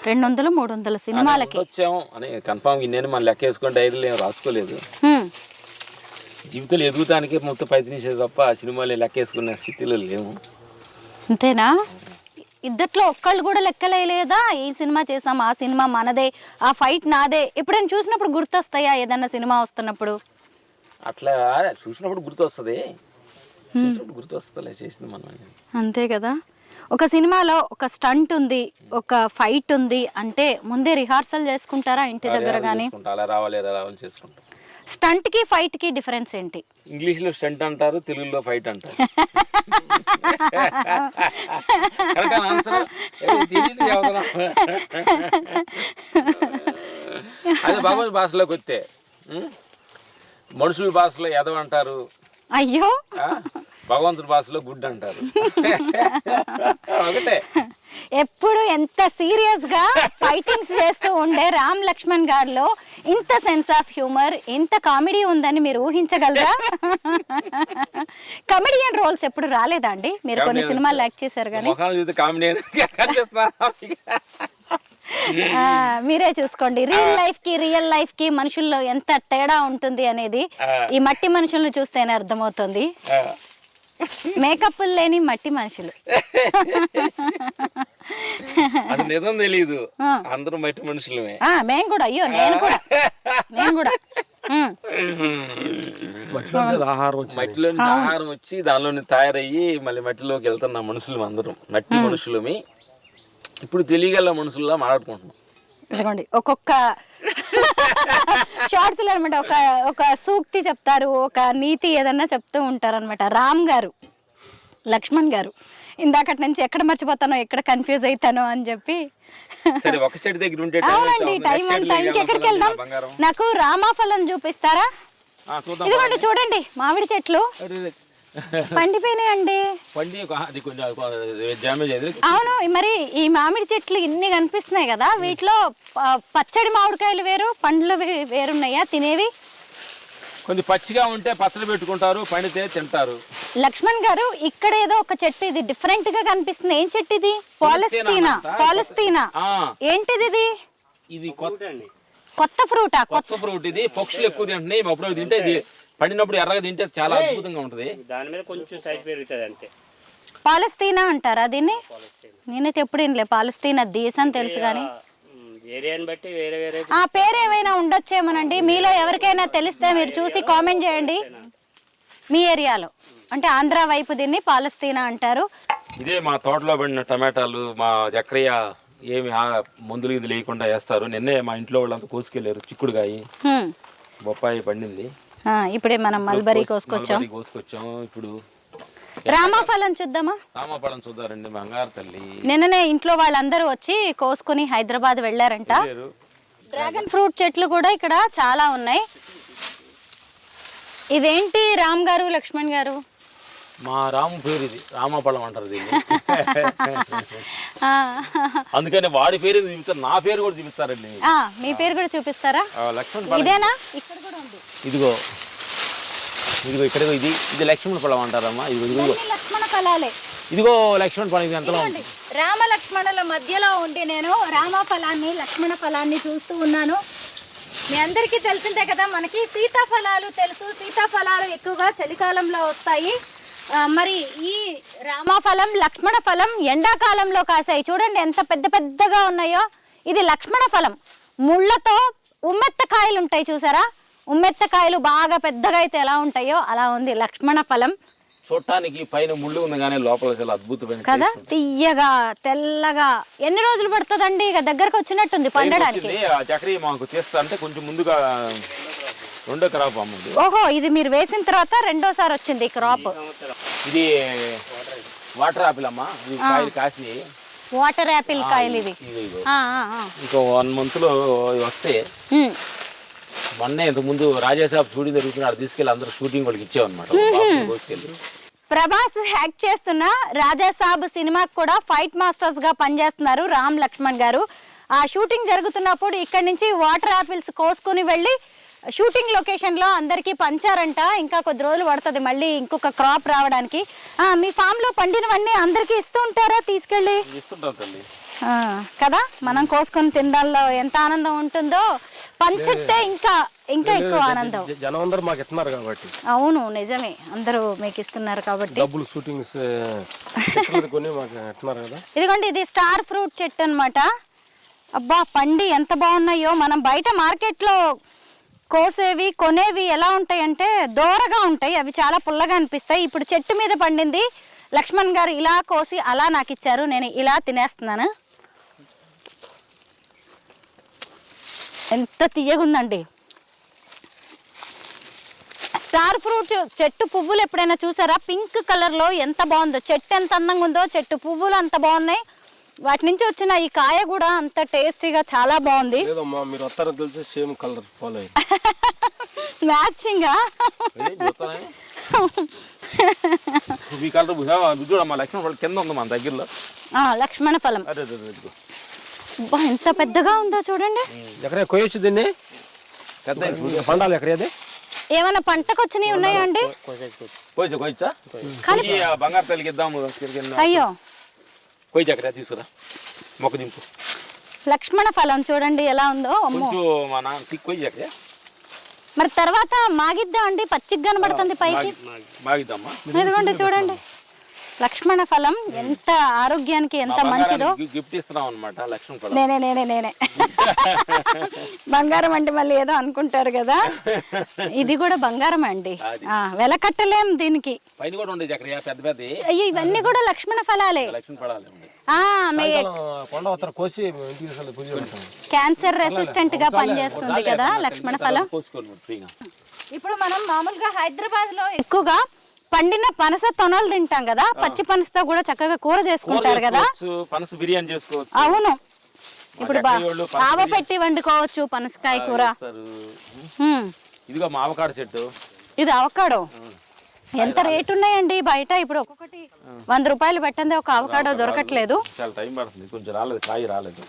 200 300 సినిమాలకి వచ్చాము అని కన్ఫామ్. ఇన్ని మనం లెక్క వేసుకొని డైరీలు ఏం రాసుకోలేదు. జీవితంలో ఎదుగుతానికే మొత్తం ప్రయత్నించేది తప్ప ఆ సినిమాలు లెక్క వేసుకునే స్థితిలో లేము. అంతేనా? ఇద్దట్లో ఒక్కళ్ళు కూడా లెక్కలేదా? ఈ సినిమా చేసాం, ఆ సినిమా మనదే, ఆ ఫైట్ నాదే, ఎప్పుడైనా చూసినప్పుడు గుర్తొస్తాయా ఏదన్నా సినిమా వస్తున్నప్పుడు? అట్లా చూసినప్పుడు గుర్తు వస్తుంది, చూసినప్పుడు గుర్తు వస్తుందిలే చేసింది మనం. అంతే కదా. ఒక సినిమాలో ఒక స్టంట్ ఉంది, ఒక ఫైట్ ఉంది అంటే ముందే రిహార్సల్ చేసుకుంటారా ఇంటి దగ్గర కానీ? అలా రావాలి ఎలా రావాలి చేసుకుంటాం. స్టంట్ కి ఫైట్ కి డిఫరెన్స్ ఏంటి? ఇంగ్లీష్లో స్టంట్ అంటారు, తెలుగులో ఫైట్ అంటారు. అదే భగవద్ భాషలోకి వస్తే మనుషుల భాషలో ఎదవ అంటారు, అయ్యో భగవంతుడి భాషలో గుడ్ అంటారు. ఒకటే. ఎప్పుడు ఎంత సీరియస్ గా ఫైటింగ్స్ చేస్తూ ఉండే రామ్ లక్ష్మణ్ గారిలో ఇంత సెన్స్ ఆఫ్ హ్యూమర్, ఇంత కామెడీ ఉందని మీరు ఊహించగలరా? కమెడియన్ రోల్స్ ఎప్పుడు రాలేదా అండి? మీరు కొన్ని సినిమాలు యాక్ట్ చేశారు కానీ. మీరే చూసుకోండి, రియల్ లైఫ్ కి మనుషుల్లో ఎంత తేడా ఉంటుంది అనేది ఈ మట్టి మనుషులను చూస్తేనే అర్థమవుతుంది. మేకప్ లేని మట్టి మనుషులు. అసలు నిజం తెలీదు, అందరూ మట్టి మనుషులమే. మేము కూడా. అయ్యో నేను కూడా మట్టిలో ఆహారం వచ్చి దానిలో తయారయ్యి మళ్ళీ మట్టిలోకి వెళ్తున్న మనుషులు అందరం మట్టి మనుషులమే. ఇప్పుడు తెలియగల మనుషుల్లా మాట్లాడుకుంటున్నాం. ఇదిగోండి ఒక్కొక్క షార్ట్స్ లో అనమాట ఒక సూక్తి చెప్తారు, ఒక నీతి ఏదన్నా చెప్తూ ఉంటారు అనమాట. రామ్ గారు, లక్ష్మణ్ గారు, ఇందాకటి నుంచి ఎక్కడ మర్చిపోతానో ఎక్కడ కన్ఫ్యూజ్ అవుతానో అని చెప్పి. అవునండి టైంకి ఎక్కడికి వెళ్దాం? నాకు రామాఫలం చూపిస్తారా? ఇదిగోండి చూడండి మామిడి చెట్లు పండిపోయినాయండి. అవును, మరి ఈ మామిడి చెట్లు ఇన్ని కనిపిస్తున్నాయి కదా, వీటిలో పచ్చడి మామిడికాయలు వేరు, పండ్లు వేరున్నాయా తినేవి? కొంచెం పచ్చిగా ఉంటే పచ్చడి పెట్టుకుంటారు, పండితే తింటారు. లక్ష్మణ్ గారు ఇక్కడ ఏదో ఒక చెట్టు ఇది డిఫరెంట్ గా కనిపిస్తుంది. ఏం చెట్టు ఇది? పాలస్తీనా. ఏంటిది ఇది? ఇది కొత్త ఫ్రూటా? కొత్త ఫ్రూట్. ఇది పక్షులు ఎక్కువ తింటున్నాయి. అప్పుడు తింటే ఇది పండినప్పుడు ఎర్రగా తింటే చాలా అద్భుతంగా ఉంటది. దాని మీద కొంచెం సైజ్ పెరుగుతుంది అంతే. పాలస్తీనా అంటారా దీన్ని? నేనైతే ఎప్పుడు వినలే. పాలస్తీనా దేశం తెలుసు కానీ ఆ పేరు ఏమైనా ఉండొచ్చేమోనండి. మీలో ఎవరికైనా తెలిస్తే మీరు చూసి కామెంట్ చేయండి. మీ ఏరియాలో అంటే ఆంధ్ర వైపు దీన్ని పాలస్తీనా అంటారు. ఇదే మా తోటలో పడిన టమాటాలు, మా చక్రయ్య ఏమి మందులు ఇది లేకుండా వేస్తారు. నిన్నే మా ఇంట్లో వాళ్ళంతా కోసుకెళ్ళారు. చిక్కుడుకాయ, బొప్పాయి పండింది. ఇప్పుడే మనం మల్బరీ కోసుకొచ్చాం. ఇప్పుడు రామాఫలం చూద్దామా? రామాఫలం చూద్దారండి, బంగారు తల్లి. నిన్ననే ఇంట్లో వాళ్ళందరూ వచ్చి కోసుకుని హైదరాబాద్ వెళ్ళారంట. డ్రాగన్ ఫ్రూట్ చెట్లు కూడా ఇక్కడ చాలా ఉన్నాయి. ఇదేంటి రామ్ గారు, లక్ష్మణ్ గారు? మా రాము పేరు ఇది, రామాఫలం అంటారు దీన్ని. అందుకని వాడి పేరు చూపిస్తారు, నా పేరు కూడా చూపిస్తారండి. మీ పేరు కూడా చూపిస్తారా? లక్ష్మణ్. ఇదేనా? ఇక్కడ కూడా ఉంది. ఇదిగో ఇక్కడ ఇది లక్ష్మణ ఫలం అంటారమ్మా. ఇదిగో లక్ష్మణ ఫలాలే. ఇదిగో లక్ష్మణ ఫలం. ఇది ఎంతలో రామ లక్ష్మణుల మధ్యలో ఉండి నేను రామ ఫలాన్ని, లక్ష్మణ ఫలాన్ని చూస్తూ ఉన్నాను. మీ అందరికీ తెలిసిందే కదా, మనకి సీతాఫలాలు తెలుసు. సీతాఫలాలు ఎక్కువగా చలికాలంలో వస్తాయి. మరి ఈ రామఫలం, లక్ష్మణ ఫలం ఎండాకాలంలో కాసాయి. చూడండి ఎంత పెద్ద పెద్దగా ఉన్నాయో. ఇది లక్ష్మణ ఫలం. ముళ్ళతో ఉమ్మెత్త కాయలు ఉంటాయి చూసారా? ఉమ్మెత్త కాయలు బాగా పెద్దగా అయితే ఎలా ఉంటాయో అలా ఉంది లక్ష్మణ ఫలం. చూడటానికి పైన ముళ్ళు ఉంది కానీ లోపల చాలా అద్భుతమైన కదా, తీయగా తెల్లగా. ఎన్ని రోజులు పడుతుందండి? ఇక దగ్గరకు వచ్చినట్టుంది పండడానికి. చక్రీ మాకు చేస్తా అంటే కొంచెం ముందుగా రెండో క్రాప్ అమ్ముంది. ఓహో, ఇది మీరు వేసిన తర్వాత రెండోసారి వచ్చింది ఈ క్రాప్. ఇది వాటర్ ఆపిల్ అమ్మా. ఇది కాయలు కాసి వాటర్ యాపిల్ కాయలు ఇవి. ఇంకో 1 monthలో వస్తే మొన్నే ఇంతకుముందు రాజాసాబ్ షూటింగ్ జరుగుతున్నాడు తీసుకెళ్ళి అందరూ షూటింగ్ వాళ్ళకి ఇచ్చామన్నమాట. ప్రభాస్ యాక్ట్ చేస్తున్న రాజాసాబ్ సినిమాకి కూడా ఫైట్ మాస్టర్స్ గా పనిచేస్తున్నారు రామ్ లక్ష్మణ్ గారు. ఆ షూటింగ్ జరుగుతున్నప్పుడు ఇక్కడ నుంచి వాటర్ యాపిల్స్ కోసుకుని వెళ్ళి షూటింగ్ లొకేషన్ లో అందరికీ పంచారంట. ఇంకా కొద్ది రోజులు పడుతుంది మళ్ళీ ఇంకొక క్రాప్ రావడానికి. మీ ఫామ్ లో పండినవన్నీ అందరికీ ఇస్తూ ఉంటారా తీసుకెళ్ళి? కదా, మనం కోసుకొని తినడంలో ఎంత ఆనందం ఉంటుందో పంచితే ఇంకా ఇంకా ఎక్కువ ఆనందం. జనం అందరూ మాకు ఇస్తున్నారు కాబట్టి. అవును నిజమే, అందరూ మీకు ఇస్తున్నారు కాబట్టి. డబ్బులు షూటింగ్స్ కొని మాకు ఇస్తున్నారు కదా. ఇదిగోండి, ఇది స్టార్ ఫ్రూట్ చెట్టు అన్నమాట. అబ్బా పండి ఎంత బాగున్నాయో. మనం బయట మార్కెట్లో కోసేవి కొనేవి ఎలా ఉంటాయి అంటే దోరగా ఉంటాయి, అవి చాలా పుల్లగా అనిపిస్తాయి. ఇప్పుడు చెట్టు మీద పండింది. లక్ష్మణ్ గారు ఇలా కోసి అలా నాకు ఇచ్చారు, నేను ఇలా తినేస్తున్నాను. ఎంత తీయగుందండి. స్టార్ ఫ్రూట్ చెట్టు పువ్వులు ఎప్పుడైనా చూసారా? పింక్ కలర్లో ఎంత బాగుందో. చెట్టు ఎంత అందంగా ఉందో, చెట్టు పువ్వులు అంత బాగున్నాయి. వాటి నుంచి వచ్చిన ఈ కాయ కూడా అంత టేస్టీగా చాలా బాగుంది. మీరు వస్తారో తెలిసి సేమ్ కలర్ ఫాలో మ్యాచింగ్ కింద ఉంది మన దగ్గరలో లక్ష్మణ ఫలం. ఎంత పెద్దగా ఉందో చూడండి. ఎక్కడ కొయ్యొచ్చు దీన్ని? పండాలి ఎక్కడ? ఏమైనా పంటకు వచ్చినవి ఉన్నాయా అండి? బంగారు తల్లికి ఇద్దాము. అయ్యో తీసుకురా మొక్క దింపు. లక్ష్మణ ఫలం చూడండి ఎలా ఉందో. అమ్మో, మరి తర్వాత మాగిద్దాం అండి, పచ్చిగా కనబడుతుంది పైకి. ఇదిగోండి చూడండి, లక్ష్మణ ఫలం ఎంత ఆరోగ్యానికి ఎంత మంచిదో. గిఫ్ట్ ఇస్తున్నాం అన్నమాట లక్ష్మణ ఫలం. నేనే బంగారం అంటే మళ్ళీ ఏదో అనుకుంటారు కదా. ఇది కూడా బంగారం అండి, వెల కట్టలేం దీనికి. అయ్యో ఇవన్నీ కూడా లక్ష్మణ ఫలాలే. క్యాన్సర్ రెసిస్టెంట్ గా పనిచేస్తుంది కదా లక్ష్మణ ఫలం. ఇప్పుడు మనం మామూలుగా హైదరాబాద్ లో ఎక్కువగా పండిన పనస తొనలు తింటాం కదా, పచ్చి పనసతో కూడా చక్కగా కూర చేసుకుంటారు కదా. పనస బిర్యానీ చేసుకోవచ్చు. అవును, ఇప్పుడు ఆవ పెట్టి వండుకోవచ్చు పనసకాయ కూర. ఇదిగో మా అవకాడో చెట్టు. ఇది అవకాడో ఎంత రేటు ఉన్నాయండి బయట? ఇప్పుడు ఒక్కొక్కటి 100 రూపాయలు పెట్టండి, ఒక అవకాడో దొరకట్లేదు. చాలా టైం పడుతుంది, కొంచెం రాలేదు, కాయ రాలేదు.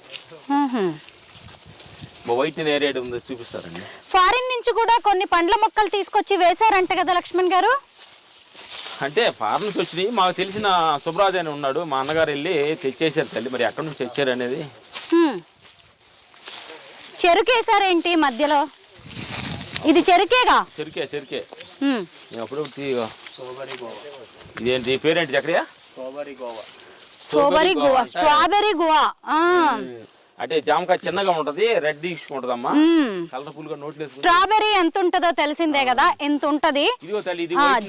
వైట్ నేరేడు ఉంది చూపిస్తారండి. ఫారిన్ నుంచి కూడా కొన్ని పండ్ల మొక్కలు తీసుకొచ్చి వేశారంట కదా లక్ష్మణ్ గారు? అంటే ఫారెన్ నుంచి వచ్చినాయి. మాకు తెలిసిన సుబ్రాజ్ అని ఉన్నాడు, మా అన్నగారు వెళ్ళి తెచ్చేసారు తల్లి. మరి ఎక్కడి నుంచి తెచ్చారు అనేది. చెరుకు వేసారేంటి మధ్యలో? ఇది చెరుకేగా? చెరుకే. అప్పుడు ఇదేంటి పేరేంటి చక్రియా? స్ట్రాబెరీ గోవా. అంటే జామకాయ చిన్నగా ఉంటది, రెడ్ తీసుకుంటదమ్మా, కలర్ఫుల్ గా నోట్లో. స్ట్రాబెరీ ఎంత ఉంటుందో తెలిసిందే కదా, ఎంత ఉంటది.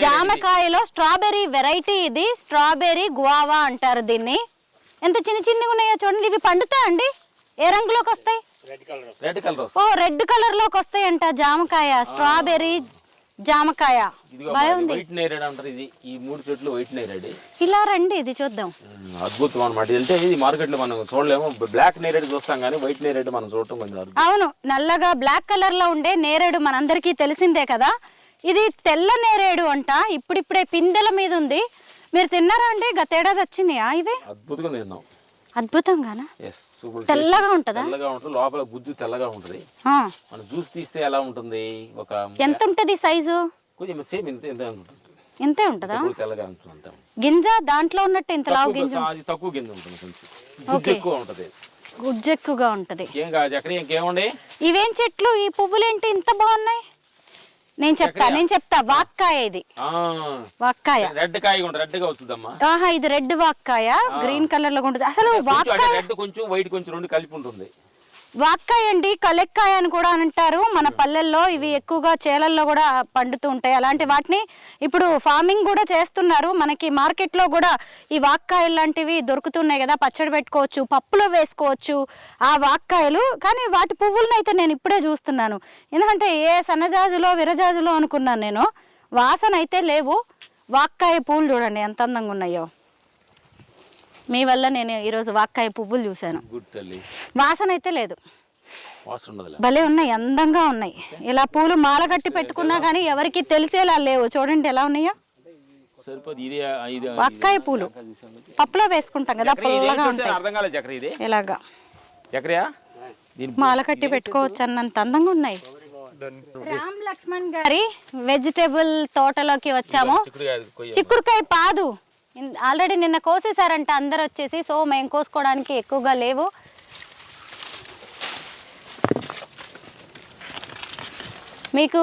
జామకాయలో స్ట్రాబెరీ వెరైటీ ఇది, స్ట్రాబెరీ గువావా అంటారు దీన్ని. ఎంత చిన్నగా ఉన్నాయో చూడండి. ఇవి పండుతాయండి? ఏ రంగులోకి వస్తాయి? రెడ్ కలర్ లోకి వస్తాయి అంట జామకాయ. స్ట్రాబెరీ జామకాయ వైట్ నేరేడు అంటారు. ఇది ఈ 3 చెట్లు వైట్ నేరేడు. ఇలా రండి, ఇది చూద్దాం. అద్భుతం అన్నమాట. అంటే ఇది మార్కెట్ లో మనం చూడలేము. బ్లాక్ నేరేడు చూస్తాం కానీ వైట్ నేరేడు మనం చూడటం కొంచెం. అవును, నల్లగా బ్లాక్ కలర్ లో ఉండే నేరేడు మనందరికీ తెలిసిందే కదా. ఇది తెల్ల నేరేడు అంట. ఇప్పుడిప్పుడే పిందెల మీద ఉంది. మీరు తిన్నారా అండి? గతేడాది వచ్చింది ఇది. అద్భుతంగా తిన్నాం. అద్భుతంగానా? తెల్లగా ఉంటదా? తెల్లగా ఉంటుంది, లోపల గుజ్జు తెల్లగా ఉంటది. మనం జ్యూస్ తీస్తే ఎలా ఉంటుంది? ఒక ఎంత ఉంటది సైజు? కొంచెం సేమ్ ఇంతే ఉంటదా? తెల్లగా ఉంటుంది. గింజ దాంట్లో ఉన్నట్టు ఇంత లావు గింజ? తక్కువ గింజ ఉంటుంది, కొంచెం గుజ్జు ఎక్కువ ఉంటది. గుజ్జు ఎక్కువగా ఉంటది. ఏం కాదు అక్కడ. ఇంకేముండే ఇవేం చెట్లు? ఈ పువ్వులేంటి ఇంత బాగున్నాయి? నేను చెప్తా. వాక్కాయ ఇది. వాక్కాయ రెడ్ కాయ రెడ్ గా వస్తుందమ్మా. ఇది రెడ్ వాక్కాయ, గ్రీన్ కలర్ లో ఉంటుంది. అసలు వాక్కాయ రెడ్ కొంచెం వైట్ కొంచెం రెండు కలిపి ఉంటుంది. వాక్కాయ అండి, కలెక్కాయ అని కూడా అంటారు మన పల్లెల్లో. ఇవి ఎక్కువగా చేలల్లో కూడా పండుతూ ఉంటాయి. అలాంటి వాటిని ఇప్పుడు ఫార్మింగ్ కూడా చేస్తున్నారు. మనకి మార్కెట్లో కూడా ఈ వాక్కాయలు లాంటివి దొరుకుతున్నాయి కదా, పచ్చడి పెట్టుకోవచ్చు, పప్పులో వేసుకోవచ్చు ఆ వాక్కాయలు. కానీ వాటి పువ్వులను అయితే నేను ఇప్పుడే చూస్తున్నాను. ఎందుకంటే ఏ సన్నజాజులో విరజాజులో అనుకున్నాను నేను. వాసన అయితే లేవు. వాక్కాయ పువ్వులు చూడండి ఎంత అందంగా ఉన్నాయో. మీ వల్ల నేను ఈరోజు వాక్కాయ పువ్వులు చూశాను. గుడ్ తల్లి. వాసన అయితే లేదు, వాసన ఉండదులే. భలే ఉన్నాయి, అందంగా ఉన్నాయి. ఇలా పూలు మాల కట్టి పెట్టుకున్నా కానీ ఎవరికి తెలిసేలా లేవు. చూడండి ఎలా ఉన్నాయో. సరిపోదు. ఇది ఇది వాక్కాయ పూలు పప్పులో వేసుకుంటాం కదా, పుల్లగా ఉంటాయి. అర్థం కాలేదు చక్ర. ఇది ఇలాగా చక్రయా మాల కట్టి పెట్టుకోవచ్చు అన్నంత అందంగా ఉన్నాయి. రామ్ లక్ష్మణ్ గారి వెజిటేబుల్ తోటలోకి వచ్చాము. చిక్కుడుకాయ పాదు ఆల్రెడీ నిన్న కోసేసారంట అందరు వచ్చేసి, సో మేము కోసుకోవడానికి ఎక్కువగా లేవు. మీకు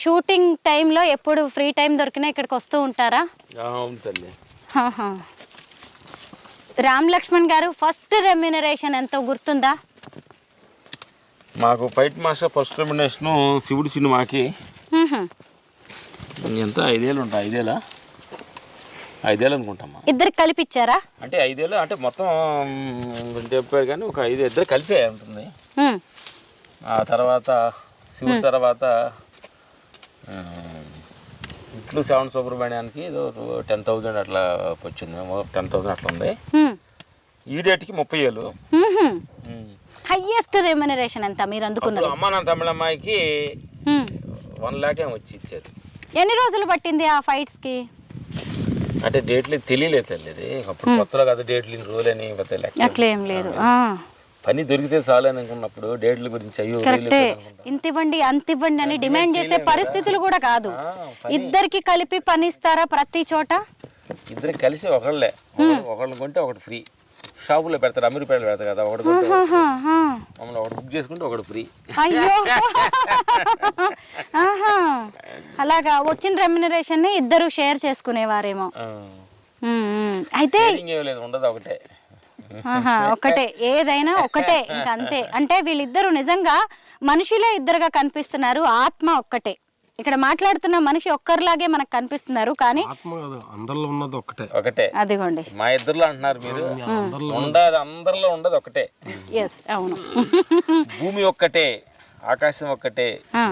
షూటింగ్ టైంలో ఎప్పుడు ఫ్రీ టైం దొరికినా ఇక్కడికి వస్తూ ఉంటారా? ఆహా. రామ్ లక్ష్మణ్ గారు ఫస్ట్ రెమ్యూనరేషన్ ఎంతో గుర్తుందా? మాకు ఫైట్ మాస్టర్ ఫస్ట్ రెమ్యునరేషన్ శివుడు సినిమాకి ఎంత 5 ఏళ్ళు ఉంటాయి. 5 ఏళ్ళ 5 ఏళ్ళు అనుకుంటామా. ఇద్దరికి కలిపిచ్చారా? అంటే 5 ఏళ్ళు అంటే మొత్తం చెప్పారు కానీ ఒక 5 ఇద్దరు కలిపే ఉంటుంది. ఆ తర్వాత శివుడి తర్వాత ఇట్లు 7 సుబ్రహ్మణ్యానికి ఏదో 10,000 అట్లా వచ్చింది. 10,000 అట్లా ఉంది. ఈ డేట్కి 30 ఏళ్ళు. హైయెస్ట్ రెమ్యూనరేషన్ ఎంత మీరు అందుకున్నది? అమ్మ నా తమిళమ్మాయికి 1 lakh ఏమో వచ్చి ఇచ్చారు. ఎన్ని రోజులు పట్టింది ఆ ఫైట్స్ కి? అంటే డేట్లు తెలియలేదు తల్లి. అప్పుడు కొత్తలో కదా డేట్లు ఇన్ని రోజులని అట్లేం లేదు. పని దొరికితే చాలు అని అనుకున్నప్పుడు డేట్ల గురించి అయ్యో కరెక్టే, ఇంత ఇవ్వండి అంత ఇవ్వండి అని డిమాండ్ చేసే పరిస్థితులు కూడా కాదు. ఇద్దరికి కలిపి పని ఇస్తారా ప్రతి చోట? ఇద్దరికి కలిసి ఒకళ్ళే, ఒకళ్ళని కొంటే ఒకటి ఫ్రీ. షాపులో పెడతారు, అమీర్పేటలో పెడతారు కదా, ఒకటి కొంటే మమ్మల్ని ఒకటి బుక్ చేసుకుంటే ఒకటి ఫ్రీ. అయ్యో అలాగా వచ్చిన రెమ్యునరేషన్ ని ఇద్దరు షేర్ చేసుకునేవారేమో. అయితే ఉండదు ఒకటే. ఒకటే, ఏదైనా ఒకటే, ఇంకా అంతే. అంటే వీళ్ళిద్దరు నిజంగా మనుషులే ఇద్దరుగా కనిపిస్తున్నారు, ఆత్మ ఒక్కటే. ఇక్కడ మాట్లాడుతున్న మనిషి ఒక్కరిలాగే మనకు కనిపిస్తున్నారు, కానీ అందరిలో ఉన్నది ఒకటే. ఒకటే అదిగోండి. మా ఇద్దరులో అంటున్నారు మీరు, ఉండదు అందరిలో ఉండదు ఒకటే. ఎస్, అవును. భూమి ఒక్కటే, ఆకాశం ఒక్కటే,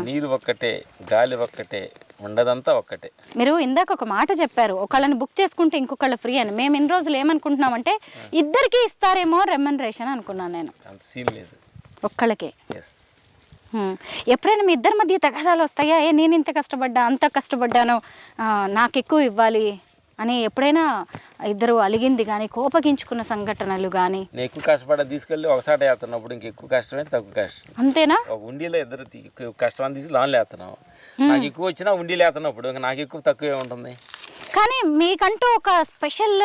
నీరు ఒక్కటే, గాలి ఒక్కటే, ఉండదంతా ఒక్కటే. మీరు ఇందాక ఒక మాట చెప్పారు, ఒకళ్ళని బుక్ చేసుకుంటే ఇంకొకళ్ళ ఫ్రీ అని. మేము ఇన్ని రోజులు ఏమనుకుంటున్నామంటే ఇద్దరికి ఇస్తారేమో రెమ్యునరేషన్ అనుకున్నాను నేను. అంత సీన్ లేదు, ఒక్కళ్ళకే. ఎప్పుడైనా మీ ఇద్దరి మధ్య తగాదాలు వస్తాయా? నేను ఇంత కష్టపడ్డా అంత కష్టపడ్డాను, నాకు ఎక్కువ ఇవ్వాలి అని ఎప్పుడైనా ఇద్దరు అలిగింది కానీ కోపగించుకున్న సంఘటనలు కానీ? నేను ఎక్కువ కష్టపడ్డా తీసుకెళ్ళి ఒకసారి వేస్తున్నప్పుడు ఇంకెక్కువ కష్టమే, తక్కువ కష్టం అంతేనా? ఉండిలో ఇద్దరు కష్టం అని తీసి లాన్లు వేస్తున్నాం. నాకు ఎక్కువ వచ్చినా ఉండిలో వేస్తున్నప్పుడు ఇంకా నాకు ఎక్కువ తక్కువే ఉంటుంది. కానీ మీకంటూ ఒక స్పెషల్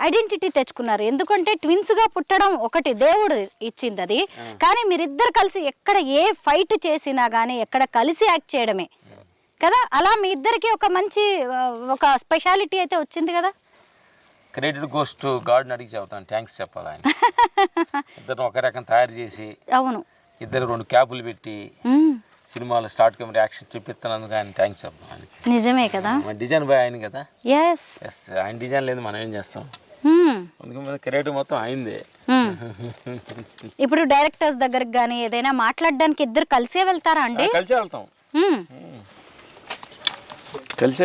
ఐడెంటిటీ తెచ్చుకున్నారు. ఎందుకంటే ట్విన్స్గా పుట్టడం ఒకటి, దేవుడు ఇచ్చింది అది. కానీ మీరిద్దరు కలిసి ఎక్కడ ఏ ఫైట్ చేసినా కానీ ఎక్కడ కలిసి యాక్ట్ చేయడమే కదా. అలా మీ ఇద్దరికి ఒక మంచి ఒక స్పెషాలిటీ అయితే వచ్చింది కదా. క్రెడిట్ గోస్ టు గాడ్ అడిగి చెప్తాను, థ్యాంక్స్ చెప్పాలి ఆయన. ఇద్దరు ఒక రకం తయారు చేసి, అవును, ఇద్దరు 2 క్యాపులు పెట్టి సినిమాలో స్టార్ట్ కెమెరా యాక్షన్ చూపిస్తున్నందుకు ఆయన థ్యాంక్స్ చెప్తాను. నిజమే కదా, డిజైన్ బాయ్ ఆయన కదా. ఎస్, ఆయన డిజైన్ లేదు మనం ఏం చేస్తాం. అందుకే క్రెడిట్ మొత్తం అయిందే. ఇప్పుడు డైరెక్టర్స్ దగ్గరకు కానీ ఏదైనా మాట్లాడడానికి ఇద్దరు కలిసే వెళ్తారా అండి? కలిసే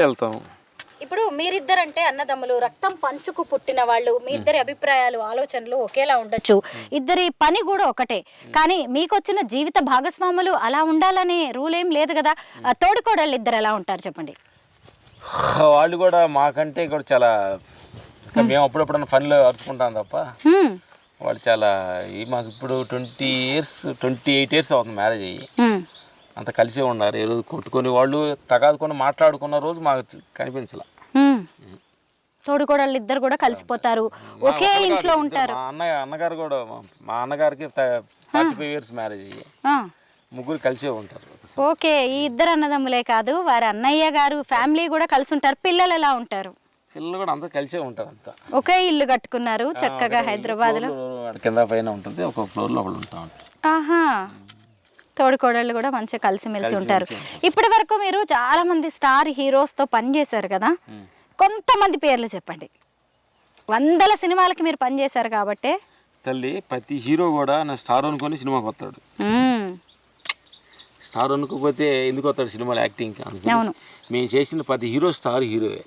వెళ్తాం. ఇప్పుడు మీరిద్దరంటే అన్నదమ్ములు, రక్తం పంచుకు పుట్టిన వాళ్ళు, మీ ఇద్దరి అభిప్రాయాలు ఆలోచనలు ఒకేలా ఉండొచ్చు, ఇద్దరి పని కూడా ఒకటే. కానీ మీకు వచ్చిన జీవిత భాగస్వాములు అలా ఉండాలనే రూల్ ఏం లేదు కదా. తోడుకోడళ్ళు ఇద్దరు ఎలా ఉంటారు చెప్పండి? వాళ్ళు కూడా మాకంటే కూడా చాలా, మేము అప్పుడప్పుడు పనిలో అరుచుకుంటాం తప్ప వాళ్ళు చాలా. మాకు ఇప్పుడు 28 years అవుతుంది మ్యారేజ్ అయ్యి. అంత కలిసే ఉన్నారు. ఏ రోజు కొట్టుకొని వాళ్ళు తగాదుకొని మాట్లాడుకున్న రోజు మాకు కనిపించాల. తోడుకోడళ్ళు ఇద్దరు కూడా కలిసిపోతారు, ఒకే ఇంట్లో ఉంటారు. అన్నగారు కూడా, మా అన్నగారికి 45 years మ్యారేజ్ అయ్యి ముగ్గురు కలిసే ఉంటారు. ఓకే, ఈ ఇద్దరు అన్నదమ్ములే కాదు, వారి అన్నయ్య గారు ఫ్యామిలీ కూడా కలిసి ఉంటారు. పిల్లలు ఎలా ఉంటారు? పిల్లలు కూడా అందరూ కలిసే ఉంటారు. అంతా ఒకే ఇల్లు కట్టుకున్నారు చక్కగా హైదరాబాద్ లో. కింద పైన ఉంటుంది, ఒక ఫ్లోర్ లో ఒకళ్ళు ఉంటా ఉంటారు. ఆహా, తోడుకోడళ్ళు కూడా మంచిగా కలిసిమెలిసి ఉంటారు. ఇప్పటి వరకు మీరు చాలా మంది స్టార్ హీరోస్ తో పనిచేశారు కదా, కొంతమంది పేర్లు చెప్పండి. 100 సినిమాలకి మీరు పనిచేశారు కాబట్టి తల్లి. ప్రతి హీరో కూడా నా స్టార్ అనుకొని సినిమాకి వస్తాడు. స్టార్ అనుకోకపోతే ఎందుకు వస్తాడు సినిమాలో యాక్టింగ్? మేము చేసిన ప్రతి హీరో స్టార్ హీరోయే.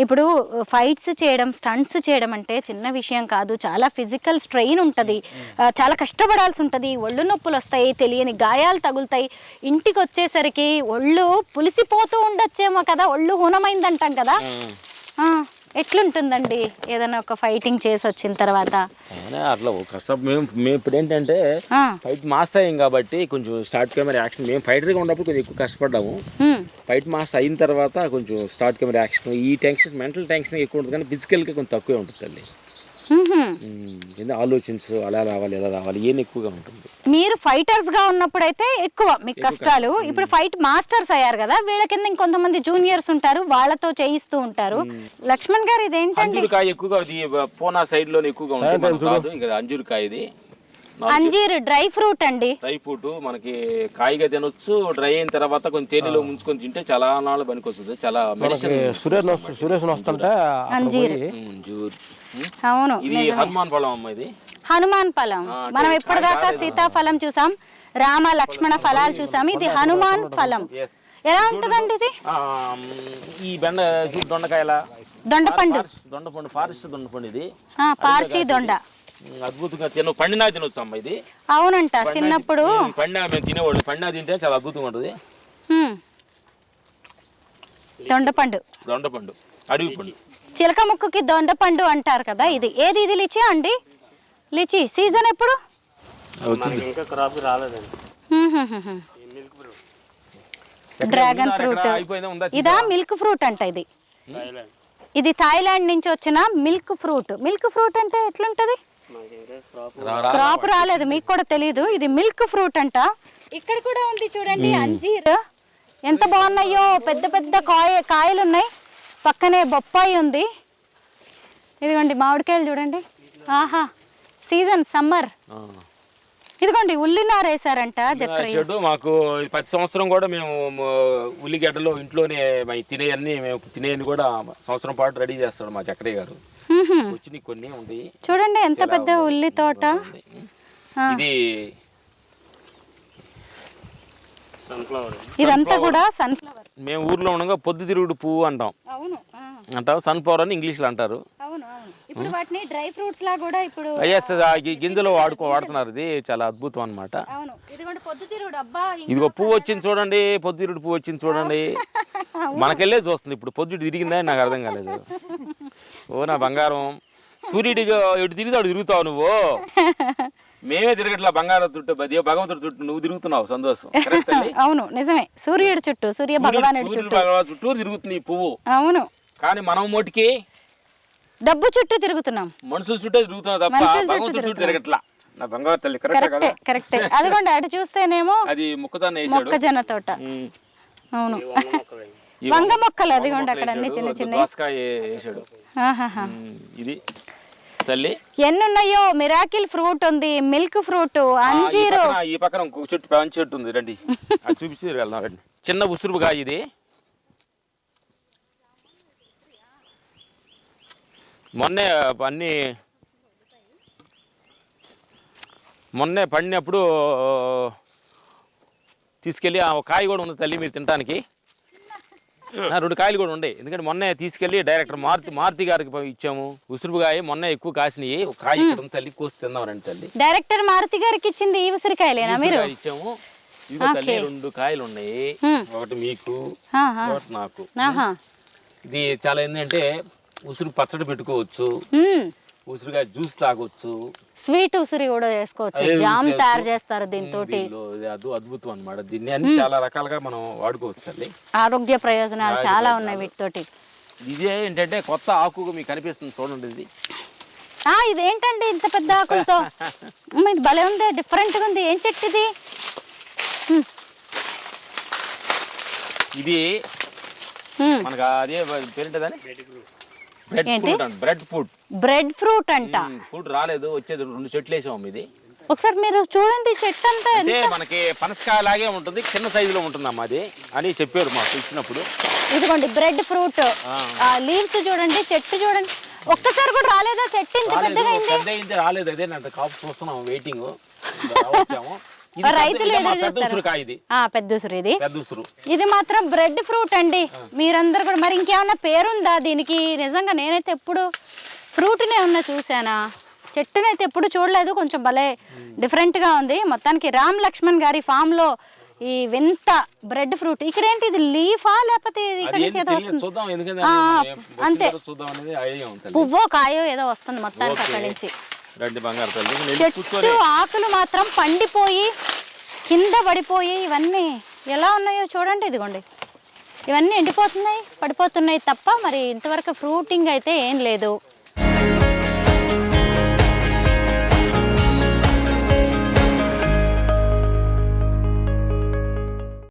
ఇప్పుడు ఫైట్స్ చేయడం, స్టంట్స్ చేయడం అంటే చిన్న విషయం కాదు. చాలా ఫిజికల్ స్ట్రెయిన్ ఉంటుంది, చాలా కష్టపడాల్సి ఉంటుంది, ఒళ్ళు నొప్పులు వస్తాయి, తెలియని గాయాలు తగులుతాయి. ఇంటికి వచ్చేసరికి ఒళ్ళు పులిసిపోతూ ఉండొచ్చేమో కదా, ఒళ్ళు హూనమైందంటాం కదా. ఎట్లుంటుందండి ఏదైనా ఒక ఫైటింగ్ చేసి వచ్చిన తర్వాత? అట్లా కష్టం. మేము ఇప్పుడు ఏంటంటే ఫైట్ మాస్టర్ అయ్యాం కాబట్టి కొంచెం స్టార్ట్ కెమెరా యాక్షన్, మేము ఫైటర్గా ఉన్నప్పుడు కొంచెం ఎక్కువ కష్టపడ్డాము. ఫైట్ మాస్టర్ అయిన తర్వాత కొంచెం స్టార్ట్ కెమెరా యాక్షన్, ఈ టెన్షన్, మెంటల్ టెన్షన్ ఎక్కువ ఉంటుంది కానీ ఫిజికల్గా కొంచెం తక్కువే ఉంటుంది అండి. ఆలోచించు అలా రావాలి ఎలా రావాలి ఏం ఎక్కువగా ఉంటుంది. మీరు ఫైటర్స్ గా ఉన్నప్పుడైతే ఎక్కువ మీకు కష్టాలు. ఇప్పుడు ఫైట్ మాస్టర్స్ అయ్యారు కదా, వీళ్ళ కింద ఇంకొంతమంది జూనియర్స్ ఉంటారు, వాళ్ళతో చేయిస్తూ ఉంటారు. లక్ష్మణ్ గారు ఇదేంటండి? అంజూరకాయ ఎక్కువగా పూనా సైడ్ లో ఎక్కువగా ఉంటుంది. ఇక్కడ అంజూరకాయ, ఇది అంజీర్ డ్రై ఫ్రూట్ అండి. డ్రై ఫ్రూట్ మనకి కాయగా తినొచ్చు, డ్రై అయిన తర్వాత కొంచెం తేనెలో ముంచుకొని తింటే చాలా నాళ్ళు పనికొస్తుంది. చాలా మెడిసిన్. సురేష్ వస్తుంటే అంజీర్. అవును, ఇది హనుమాన్ ఫలం అమ్మ. ఇది హనుమాన్ ఫలం. మనం ఇప్పటిదాకా సీతాఫలం చూసాం, రామ లక్ష్మణ ఫలాలు చూసాం, ఇది హనుమాన్ ఫలం. ఎలా ఉంటుందండి ఇది? ఈ దొండకాయల దొండపండు, ఫారెస్ట్ దొండపండు. ఇది పార్సీ దొండ. అద్భుతంగా పండినా తినొచ్చు అమ్మ ఇది. అవునంట, చిన్నప్పుడు పండినా మేము తినేవాళ్ళు. పండినా తింటే చాలా అద్భుతంగా ఉంటుంది. దొండపండు, అడవి పండు. చిలక ముక్కుకి దొండపండు అంటారు కదా. ఇది ఏది? ఇది లిచీ అండి. లిచీ సీజన్ ఎప్పుడు? Dragon fruit. ఇదా మిల్క్ ఫ్రూట్ అంట. ఇది థాయిలాండ్ నుంచి వచ్చిన మిల్క్ ఫ్రూట్. మిల్క్ ఫ్రూట్ అంటే ఎట్లుంటది? క్రాప్ రాలేదు, మీకు కూడా తెలీదు. ఇది మిల్క్ ఫ్రూట్ అంట. ఇక్కడ కూడా ఉంది చూడండి అంజీర్. ఎంత బాగున్నాయో, పెద్ద పెద్ద కాయలు ఉన్నాయి. పక్కనే బొప్పాయి ఉంది. ఇదిగోండి మామిడికాయలు చూడండి. ఆహా, సీజన్ సమ్మర్. ఇదిగోండి ఉల్లినార వేసారంట. చెట్టు మాకు ప్రతి సంవత్సరం కూడా మేము ఉల్లిగడ్డలు ఇంట్లోనే తినేయన్ని, మేము తినేయన్ని కూడా సంవత్సరం పాటు రెడీ చేస్తాడు మా చక్రయ్య గారు. వచ్చిన కొన్ని ఉంటాయి చూడండి, ఎంత పెద్ద ఉల్లి తోట. ఇది ఇదంతా కూడా సన్ఫ్లవర్. మేము ఊర్లో ఉండగా పొద్దుతిరుగుడు పువ్వు అంటాం. అంటాం, సన్ఫ్లవర్ అని ఇంగ్లీష్లో అంటారు. ఇప్పుడు వాటిని డ్రై ఫ్రూట్స్ లా కూడా ఇప్పుడు గింజలు వాడుతున్నారు. ఇది చాలా అద్భుతం అన్నమాట. పొద్దుతిరుగుడు. అబ్బా, ఇదిగో పువ్వు వచ్చింది చూడండి, పొద్దుతిరుగుడు పువ్వు వచ్చింది చూడండి. మనకెళ్ళే చూస్తుంది. ఇప్పుడు పొద్దుడు తిరిగిందని నాకు అర్థం కాలేదు. ఓ నా బంగారం, సూర్యుడిగా ఎటు తిరిగి తిరుగుతావు నువ్వు. మేమే తిరగట్లా, బంగారం చుట్టూ భగవంతుడి చుట్టూ నువ్వు తిరుగుతున్నావు. సంతోషం. అవును, నిజమే. సూర్యుడు చుట్టూ, సూర్య భగవానుడి చుట్టూ తిరుగుతుంది ఈ పువ్వు. అవును, కానీ మనం మోటికి డబ్బు చుట్టూ తిరుగుతున్నాం, మనుషుల చుట్టూ తిరుగుతున్నాం తప్ప భగవంతుడి చుట్టూ తిరగట్లా. నా బంగారు తల్లి కరెక్టే. అదిగోండి అటు చూస్తేనేమో అది మొక్కజొన్న తోట. అవును, వంగ మొక్కలు. అదిగోండి అక్కడ అన్ని చిన్న చిన్న. ఇది తల్లి ఎన్ని ఉన్నాయో. మిరాకిల్ ఫ్రూట్ ఉంది, మిల్క్ ఫ్రూట్, అంజీరు. ఈ పక్కన ఇంకొక చెట్టు, పంచి చెట్టు ఉంది. రండి, అది చూపించి వెళ్దాం. రండి. చిన్న ఉసురుగాయ ఇది. మొన్నే పడినప్పుడు తీసుకెళ్ళి ఆ కాయ కూడా ఉంది తల్లి మీరు తినడానికి. 2 కాయలు కూడా ఉండే. ఎందుకంటే మొన్నే తీసుకెళ్ళి డైరెక్టర్ మారుతి గారికి ఇచ్చాము. ఉసురుగాయ మొన్న ఎక్కువ కాసినాయి. ఒక కాయ ఇక్కడ ఉంది తల్లి, కోసి తిందాం రండి తల్లి. డైరెక్టర్ మారుతి గారికి ఇచ్చింది ఈ ఉసిరికాయలేనా మీరు? ఇచ్చాము. ఇదిగో తల్లి 2 కాయలు ఉన్నాయి. ఒకటి మీకు, ఒకటి నాకు. ఇది చాలా ఏంటంటే ఉసురు పచ్చడి పెట్టుకోవచ్చు, ఉసిరికాయ జ్యూస్ తాగొచ్చు, స్వీట్ ఉసిరి కూడా చేసుకోవచ్చు, జామ్ తయారు చేస్తారు దీంతో. అద్భుతం అన్నమాట. దీన్ని అన్ని చాలా రకాలుగా మనం వాడుకోవచ్చు. ఆరోగ్య ప్రయోజనాలు చాలా ఉన్నాయి వీటితోటి. ఇదే ఏంటంటే కొత్త ఆకు మీకు కనిపిస్తుంది చూడండి. ఇది ఇదేంటండి ఇంత పెద్ద ఆకులతో? ఇది భలే ఉంది, డిఫరెంట్ గా ఉంది. ఏం చెట్టు ఇది? ఇది మనకు అదే పేరుంటదని బ్రెడ్ ఫ్రూట్ అంట. ఫ్రూట్ రాలేదు, వచ్చేది 2 చెట్లు వేసాము. ఇది ఒకసారి మీరు చూడండి, చెట్టు అంతా మనకి పనసకాయ లాగే ఉంటుంది, చిన్న సైజులో ఉంటుందమ్మా అది అని చెప్పారు మాకు ఇచ్చినప్పుడు. ఇదిగోండి బ్రెడ్ ఫ్రూట్. లీవ్స్ చూడండి, చెట్టు చూడండి. ఒక్కసారి కూడా రాలేదా చెట్టు? ఇంత పెద్దగా రాలేదు. అదే నా కాపు చూస్తున్నాం, వెయిటింగ్. ఇది రైతులు పెద్ద- ఎదురు పెద్ద చూస్తారు. ఉసిరికాయ ఇది పెద్ద ఉసిరి ఇది. పెద్ద ఉసురు. ఇది మాత్రం బ్రెడ్ ఫ్రూట్ అండి. మీరందరూ కూడా మరి ఇంకేమన్నా పేరుందా దీనికి? నిజంగా నేనైతే ఎప్పుడు ఫ్రూట్నే ఉన్నా చూసానా, చెట్టునైతే ఎప్పుడు చూడలేదు. కొంచెం భలే డిఫరెంట్గా ఉంది. మొత్తానికి రామ్ లక్ష్మణ్ గారి ఫామ్లో ఈ వింత బ్రెడ్ ఫ్రూట్. ఇక్కడ ఏంటి ఇది లీఫా లేకపోతే ఇది ఇక్కడ నుంచి ఏదో వస్తుంది? చూద్దాం ఎందుకంటే అంతే. చూద్దాం అనేది ఐడియా ఉంటుంది. పువ్వో కాయో ఏదో వస్తుంది మొత్తానికి అక్కడి నుంచి. రెడ్డి బంగారు తల్లి చెట్టు ఆకులు మాత్రం పండిపోయి కింద పడిపోయి ఇవన్నీ ఎలా ఉన్నాయో చూడండి. ఇదిగోండి ఇవన్నీ ఎండిపోతున్నాయి, పడిపోతున్నాయి తప్ప మరి ఇంతవరకు ఫ్రూటింగ్ అయితే ఏం లేదు.